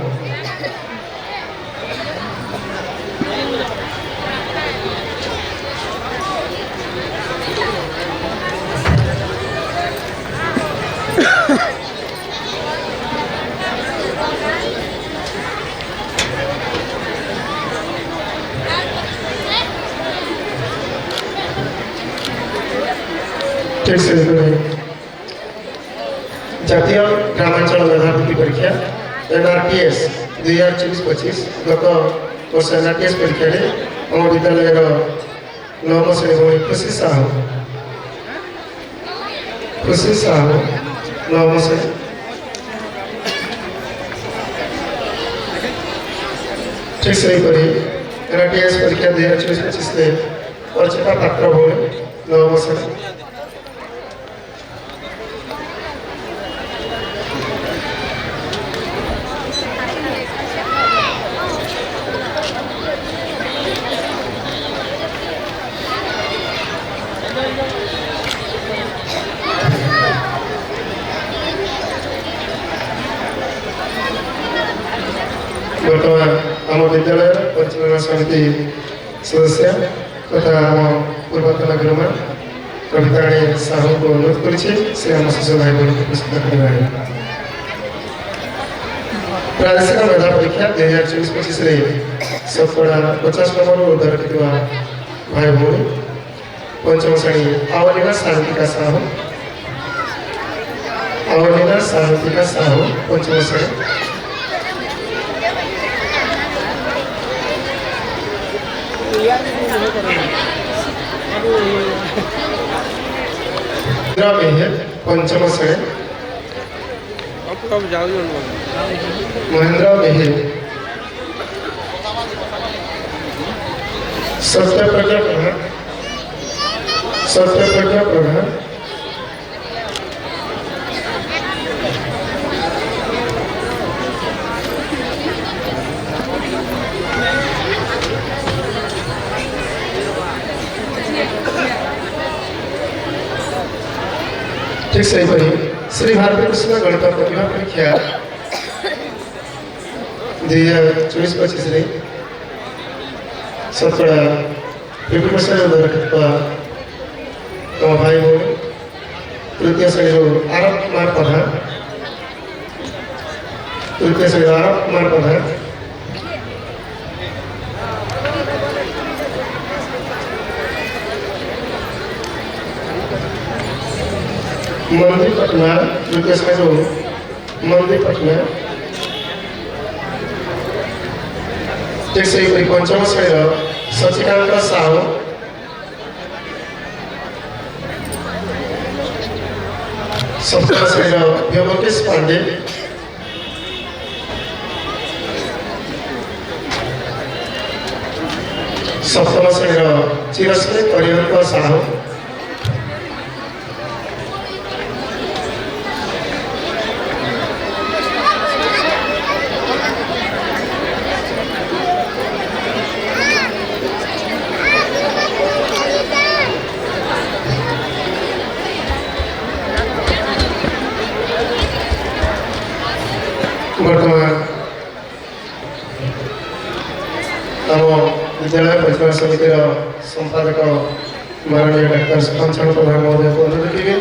ঠিক সেহিপরি জাতীয় গ্রামাঞ্চল মেধাবৃত্তি পরীক্ষা NRTS 2024-25 গত ବର୍ଷ NRTS ପରୀକ୍ଷାରେ ଆମ ବିଦ୍ୟାଳୟର ନବମ ଶ୍ରେଣୀ ଭଉଣୀ ଖୁସି ସାହୁ ନବମ ଶ୍ରେଣୀ ଠିକ୍ ସେହିପରି NRTS ପରୀକ୍ଷା 2024-25ରେ ଅର୍ଚିତା ପାତ୍ର ଭଉଣୀ ନବମ ଶ୍ରେଣୀ। ବର୍ତ୍ତମାନ ଆମ ବିଦ୍ୟାଳୟର ପରିଚାଳନା ସମିତି ସଦସ୍ୟ ତଥା ଆମ ପୂର୍ବତନ ଗୁରୁମା କବିତାରାଣୀ ସାହୁଙ୍କୁ ଅନୁରୋଧ କରିଛି ସେ ଆମ ଶିଶୁ ଭାଇ ଭଉଣୀଙ୍କୁ ପୁରସ୍କୃତ କରିବେ। ପ୍ରାଦେଶିକ ମେଧା ପରୀକ୍ଷା 2024-25ରେ ଶତକଡ଼ା 50 ନମ୍ବର ଉର୍ଦ୍ଧ୍ୱ ରଖିଥିବା ଭାଇ ଭଉଣୀ ପଞ୍ଚମ ଶ୍ରେଣୀ ଆୱଲିନା ଶାନ୍ତିକା ସାହୁ ପଞ୍ଚମ ଶ୍ରେଣୀ। पंचम श्रेणी महेंद्र बेहेल सत्यप्रज्ञा प्रधान ठीक सेहीपरि श्री भारती कृष्ण गणित प्रतिभा परीक्षा 2024-25 शतकड़ा 50% रखा तम भाई भौणी तृतीय श्रेणी आरव कुमार प्रधान मंदिर पटना तृतीय श्रेणी मंदिर पटना ठीक से पंचम श्रेणी सचिकांत साहू सप्तम श्रेणी व्योमकेश पांडे ସପ୍ତମ ଶ୍ରେଣୀର ଚିରଶ୍ରୀ ପରିବର୍ତ୍ତ ସାହୁ ବର୍ତ୍ତମାନ ଆମ ବିଦ୍ୟାଳୟ ପରିଚାଳନା ସମିତିର ସମ୍ପାଦକ ମାନନୀୟ ଡାକ୍ତର ସୁକାନ୍ତ ପ୍ରଧାନ ମହୋଦୟଙ୍କୁ ଅନୁରୋଧ କରିବେ।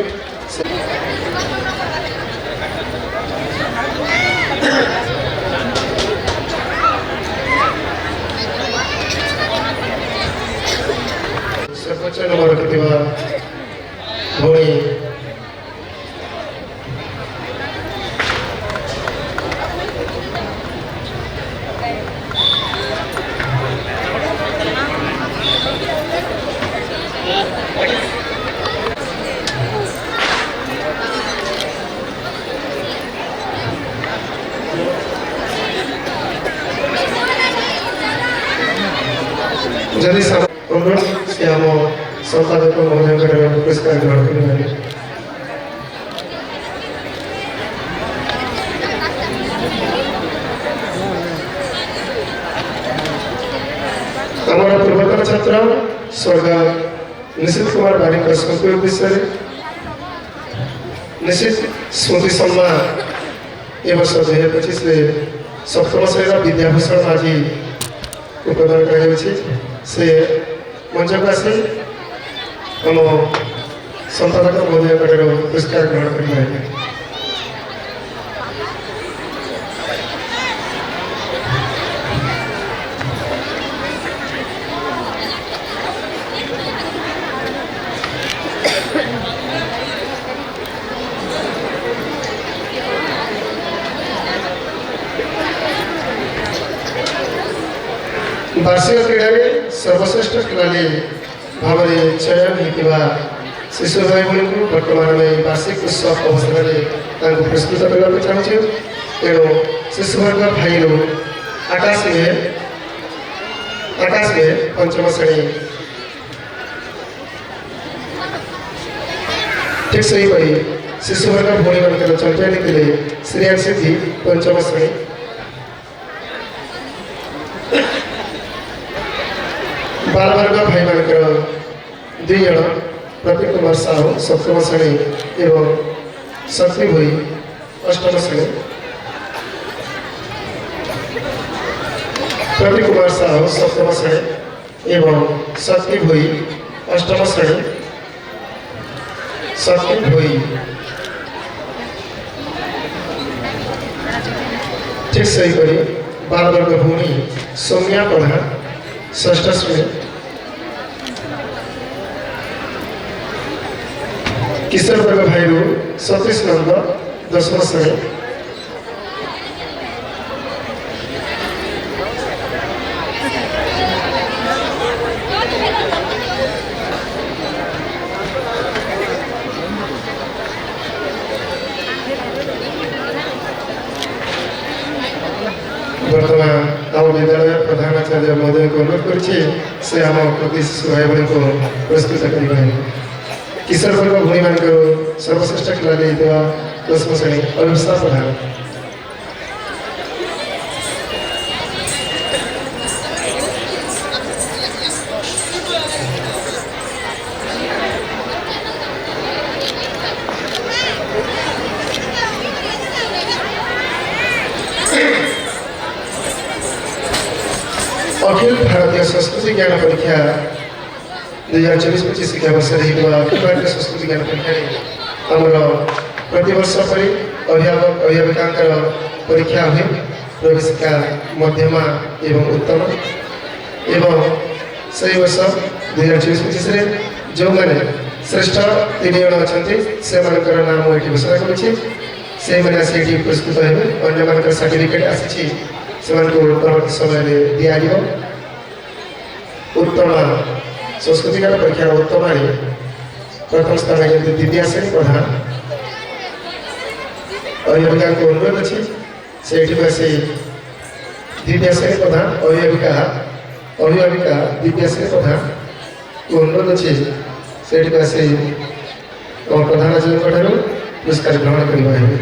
ସର୍ବୋଚ୍ଚ ନମ୍ବର ରଖିଥିବା ଭଉଣୀ ଯଦି ଅନୁରୋଧ ସେ ଆମ ସମ୍ପାଦକ ମହୋଦୟଙ୍କର ପୁରସ୍କାର ଗ୍ରହଣ କରିପାରିବେ। ଆମର ପୂର୍ବତନ ଛାତ୍ର ସ୍ୱର୍ଗତ ନିଶିତ କୁମାର ବାରିଙ୍କ ସ୍ମୃତି ଉଦ୍ଦେଶ୍ୟରେ ନିଶିତ ସ୍ମୃତି ସମ୍ମାନ ଏ ବର୍ଷ 2025ରେ ସପ୍ତମ ଶ୍ରେଣୀର ବିଦ୍ୟାଭୂଷଣ ଆଜି ପ୍ରଦାନ କରାଯାଉଛି। ସେ ମଞ୍ଚକୁ ଆସି ଆମ ସମ୍ପାଦକ ମହୋଦୟଙ୍କର ପୁରସ୍କାର ଗ୍ରହଣ କରିପାରିବେ। वार्षिक क्रीड़ा में सर्वश्रेष्ठ खिलाड़ी भाव में चयन होता शिशु भाई भाई को वर्तमान में वार्षिक उत्सव अवसर में पुरस्कृत करने चाहूँ। तेणु शिशु वर्ग भाई आकाश में पंचम श्रेणी ठीक सहीपरी शिशु वर्ग भौणी मान चैंपियन थे श्रेया सिद्धि पंचम श्रेणी बाल वर्ग भाई मानकर 2 जन प्रतीक कुमार साहू सप्तम श्रेणी एवं शक्ति भोई अष्टम श्रेणी। प्रतीक कुमार साहू सप्तम श्रेणी एवं शक्ति भोई अष्टम श्रेणी। शक्ति भोई ठीक सहीपरी बाल वर्ग भूमि सौम्या प्रधान षष्ठ श्रेणी। किशोर वर्ग भाई सतीश नंद 10म श्रेणी। वर्तमान आम विद्यालय प्रधानाचार्य महोदय को अनुरोध कर आम प्रति शिशु भाई भाई को पुरस्कृत करेंगे। किशोर वर्ग भूमि मान सर्वश्रेष्ठ खिलाड़ी 10म श्रेणी अभिषा प्रधान। अखिल भारतीय संस्कृति ज्ञान परीक्षा 2024-25 शिक्षा वर्ष अखिल भारतीय संस्कृति ज्ञान परीक्षा आमर प्रतिवर्ष परी अभिभावक अभिभाविका परीक्षा हुए प्रवेशिका मध्यमा एवं उत्तम एवं सही वर्ष 2024-25 जो मैंने श्रेष्ठ 3 जन अच्छा से नाम ये घोषणा कर पुरस्कृत होंगे अन्य सर्टिफिकेट आसी परवर्त समय दि उत्तम संस्कृतिकार परीक्षा उत्तम प्रथम स्थान द्वितीय श्रेणी प्रधान अभिभाविका को अनुरोध अच्छी से आसी द्वितीय श्रेणी प्रधान अभिभाविका ଅଭିଭାବିକା ଦିବ୍ୟାଶ୍ରୀ ପ୍ରଧାନ ଅନୁରୋଧ ଅଛି ସେଇଠିକୁ ଆସି ଆମ ପ୍ରଧାନ ଆଚାର୍ଯ୍ୟଙ୍କ ଠାରୁ ପୁରସ୍କାର ଗ୍ରହଣ କରିବା ହେବେ।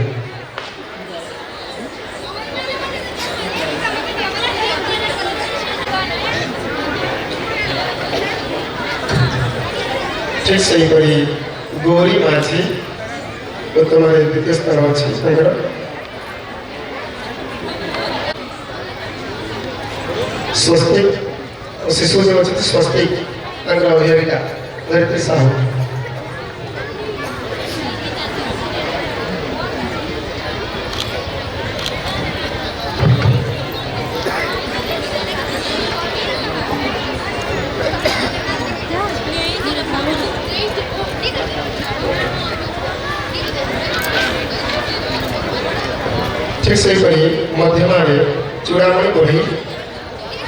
ठीक सेहीपरि गौरी माझी ବର୍ତ୍ତମାନ ଦ୍ୱିତୀୟ ସ୍ଥାନ ଅଛି ତାଙ୍କର। ସ୍ୱସ୍ତିକ ଶିଶୁ ଯେଉଁ ଅଛନ୍ତି ସ୍ୱସ୍ତିକ ତାଙ୍କର ଅଭିଭାବିକା ଧରିତ୍ରୀ ସାହୁ। ठीक सेहीपरि मध्यमाରେ ଚୂଡ଼ାମଣି ବଢ଼ି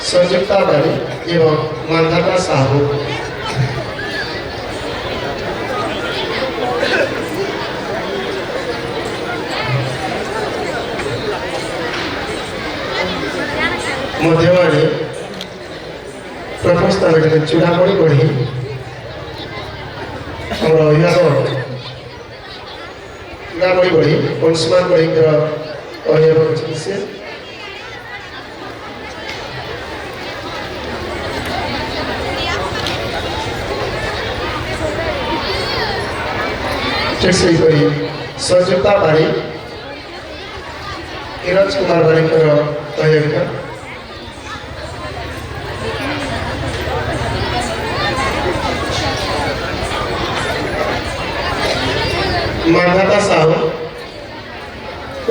संयुक्ता बारी एवं मानधाता साहू। मध्यमारे प्रथम स्थान चूड़ामणि बढ़ी आम अभिभावक चूड़ामणि बढ़ी अंशुमान बढ़ी अभिभावक से ठीक सेहीपरि संयुक्ता बारी नीरज कुमार बारीकर अभिभाविका। मानधाता साहू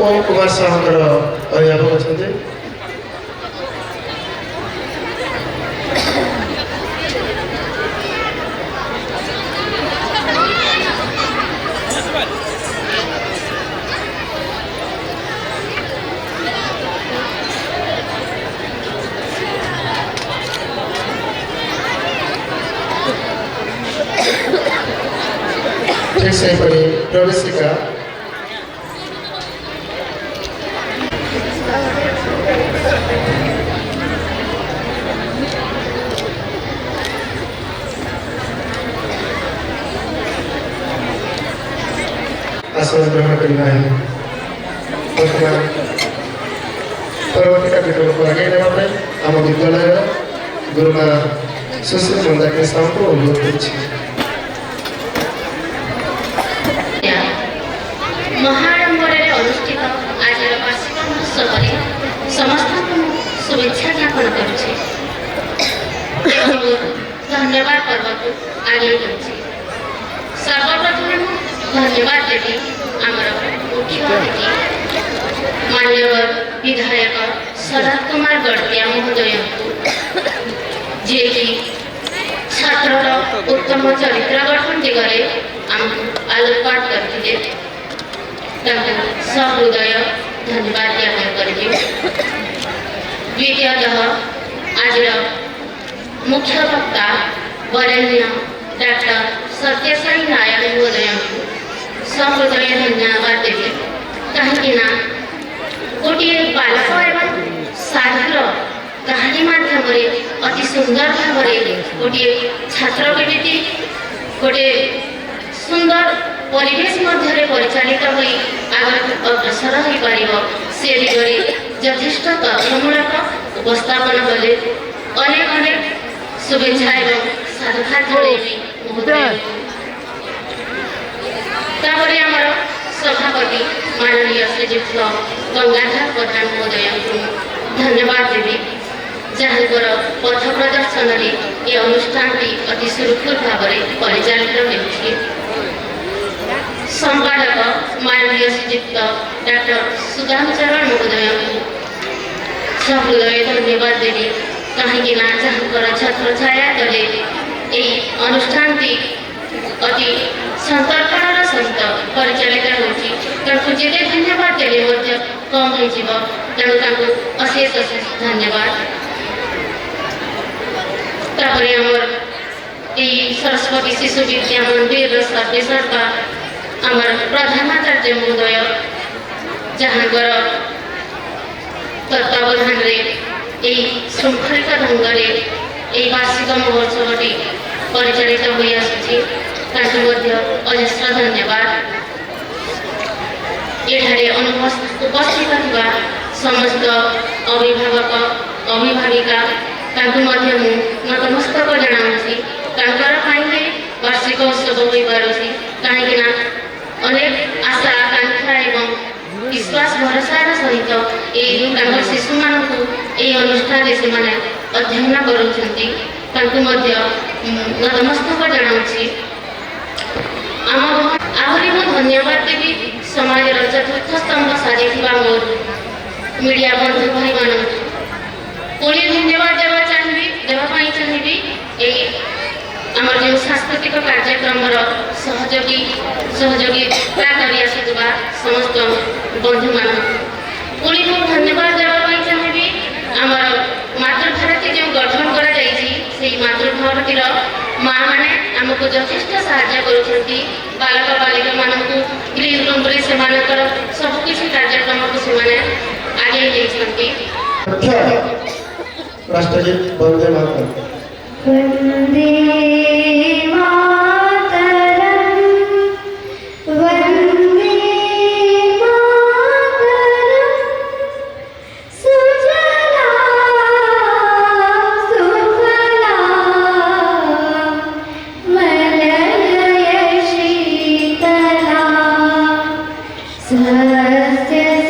ओम कुमार साहूଙ୍କର अभिभावक अछन्ते। ठीक सेहीपरि प्रवेशिका आसन ग्रहण करना है। वर्तमान परवर्ती कार्यक्रम को आगे नेबा आम विद्यालय गुरुमा सुशील मंदाकिनी साहू को अनुरोध करुछि।
महाडंबरे अनुष्ठित आज वार्षिक महोत्सव समस्त शुभेच्छा ज्ञापन करुचे। धन्यवाद पर्व को आगे करुचे। सर्वप्रथम धन्यवाद देवी आमर मुख्य अतिथि मान्यवर विधायक शरद कुमार गड़तिया महोदय जी कि छात्र उत्तम चरित्र गठन दिगरे आलोकपात करते सहृदय धन्यवाद ज्ञापन करेंगे। द्वितीयतः आज मुख्य वक्ता वरेण्य डॉक्टर सत्यसाई नायक महोदय सहृदय धन्यवाद देवी कहीं गोटे बालक एवं साधुर कहानी माध्यम अति सुंदर भाव गोटे छात्र बेटी गोटे सुंदर परिवेश मध्य परिचालित हो अग्रसर हो पार से दिगरे यथेष्ट तथ्यमूलक उपस्थापन कले अनेक अनेक शुभेच्छा एवं साधुवाद जणेबी महोदय। तापरे आमर सभापति माननीय श्रीजुक्त गंगाधर प्रधान महोदय को धन्यवाद देवी जहाँकर पथ प्रदर्शन ये अनुष्ठान अति सुरक्षित भाव परिचालित हो। संपादक माननीय श्रीजुक्त डॉक्टर सुधाचरण महोदय को सहृदय धन्यवाद देवी कहीं जहाँकर छत्र छाया तले यही अनुष्ठान अति संतर्पणर सहित परिचालित होती जिते धन्यवाद देले कम हो तेणु अशेष अशेष धन्यवाद। तापर आमर यही सरस्वती शिशु विद्या मंदिर सर्वेसर्वा आमर प्रधानाचार्य महोदय जहाँकर तत्वावधान यही श्रृंखलित ढंग এই বার্ষিক মহোৎসবটি পরিচালিত হয়ে আসছে তাকে মধ্যে অজস্র ধন্যবাদ। এখানে উপস্থিত থাকা সমস্ত অভিভাবক অভিভাবিকা তাকে মধ্যে মু নতমস্তক জনাওছি। তাଙ୍କର ପାଇଁ বার্ষিক উৎসব ହୋଇପାରୁଛି କାହିଁକି ନା ଅନେକ ଆଶା ଆକାଂକ୍ଷା ଏବଂ ବିଶ୍ୱାସ ଭରସାର ସହିତ ଏହି ତାଙ୍କ ଶିଶୁମାନଙ୍କୁ ଏହି ଅନୁଷ୍ଠାନରେ ସେମାନେ ଅଧ୍ୟୟନ କରୁଛନ୍ତି। ତାଙ୍କୁ ମଧ୍ୟ ନତମସ୍ତକ ଜଣାଉଛି। ଆହୁରି ମୁଁ ଧନ୍ୟବାଦ ଦେବି ସମାଜର ଚତୁର୍ଥ ସ୍ତମ୍ଭ ସାଜିଥିବା ମୋର ମିଡ଼ିଆ ବନ୍ଧୁ ଭାଇମାନଙ୍କୁ। ପୁଣି ଧନ୍ୟବାଦ ଦେବା ପାଇଁ ଚାହିଁବି ଏହି ଆମର ଯେଉଁ ସାଂସ୍କୃତିକ କାର୍ଯ୍ୟକ୍ରମର ସହଯୋଗିତା କରି ଆସୁଥିବା ସମସ୍ତ ବନ୍ଧୁମାନଙ୍କୁ। ପୁଣି ମୁଁ ଧନ୍ୟବାଦ ଦେବା ପାଇଁ ଚାହିଁବି ଆମର ମାତୃଭାରତୀ ଯେଉଁ ଗଠନ କରାଯାଇଛି ସେହି ମାତୃଭାରତୀର ମାଆମାନେ ଆମକୁ ଯଥେଷ୍ଟ ସାହାଯ୍ୟ କରୁଛନ୍ତି। ବାଳକ ବାଳିକାମାନଙ୍କୁ ଗ୍ରୀନ୍ ରୁମ୍ରେ ସେମାନଙ୍କର ସବୁକିଛି କାର୍ଯ୍ୟକ୍ରମକୁ ସେମାନେ ଆଗେଇ ନେଇଛନ୍ତି।
राष्ट्रगीत वंदे मातरम।
वन्दे मातरम् वन्दे मातरम् सुजला सुफला मलयज शीतला सस्य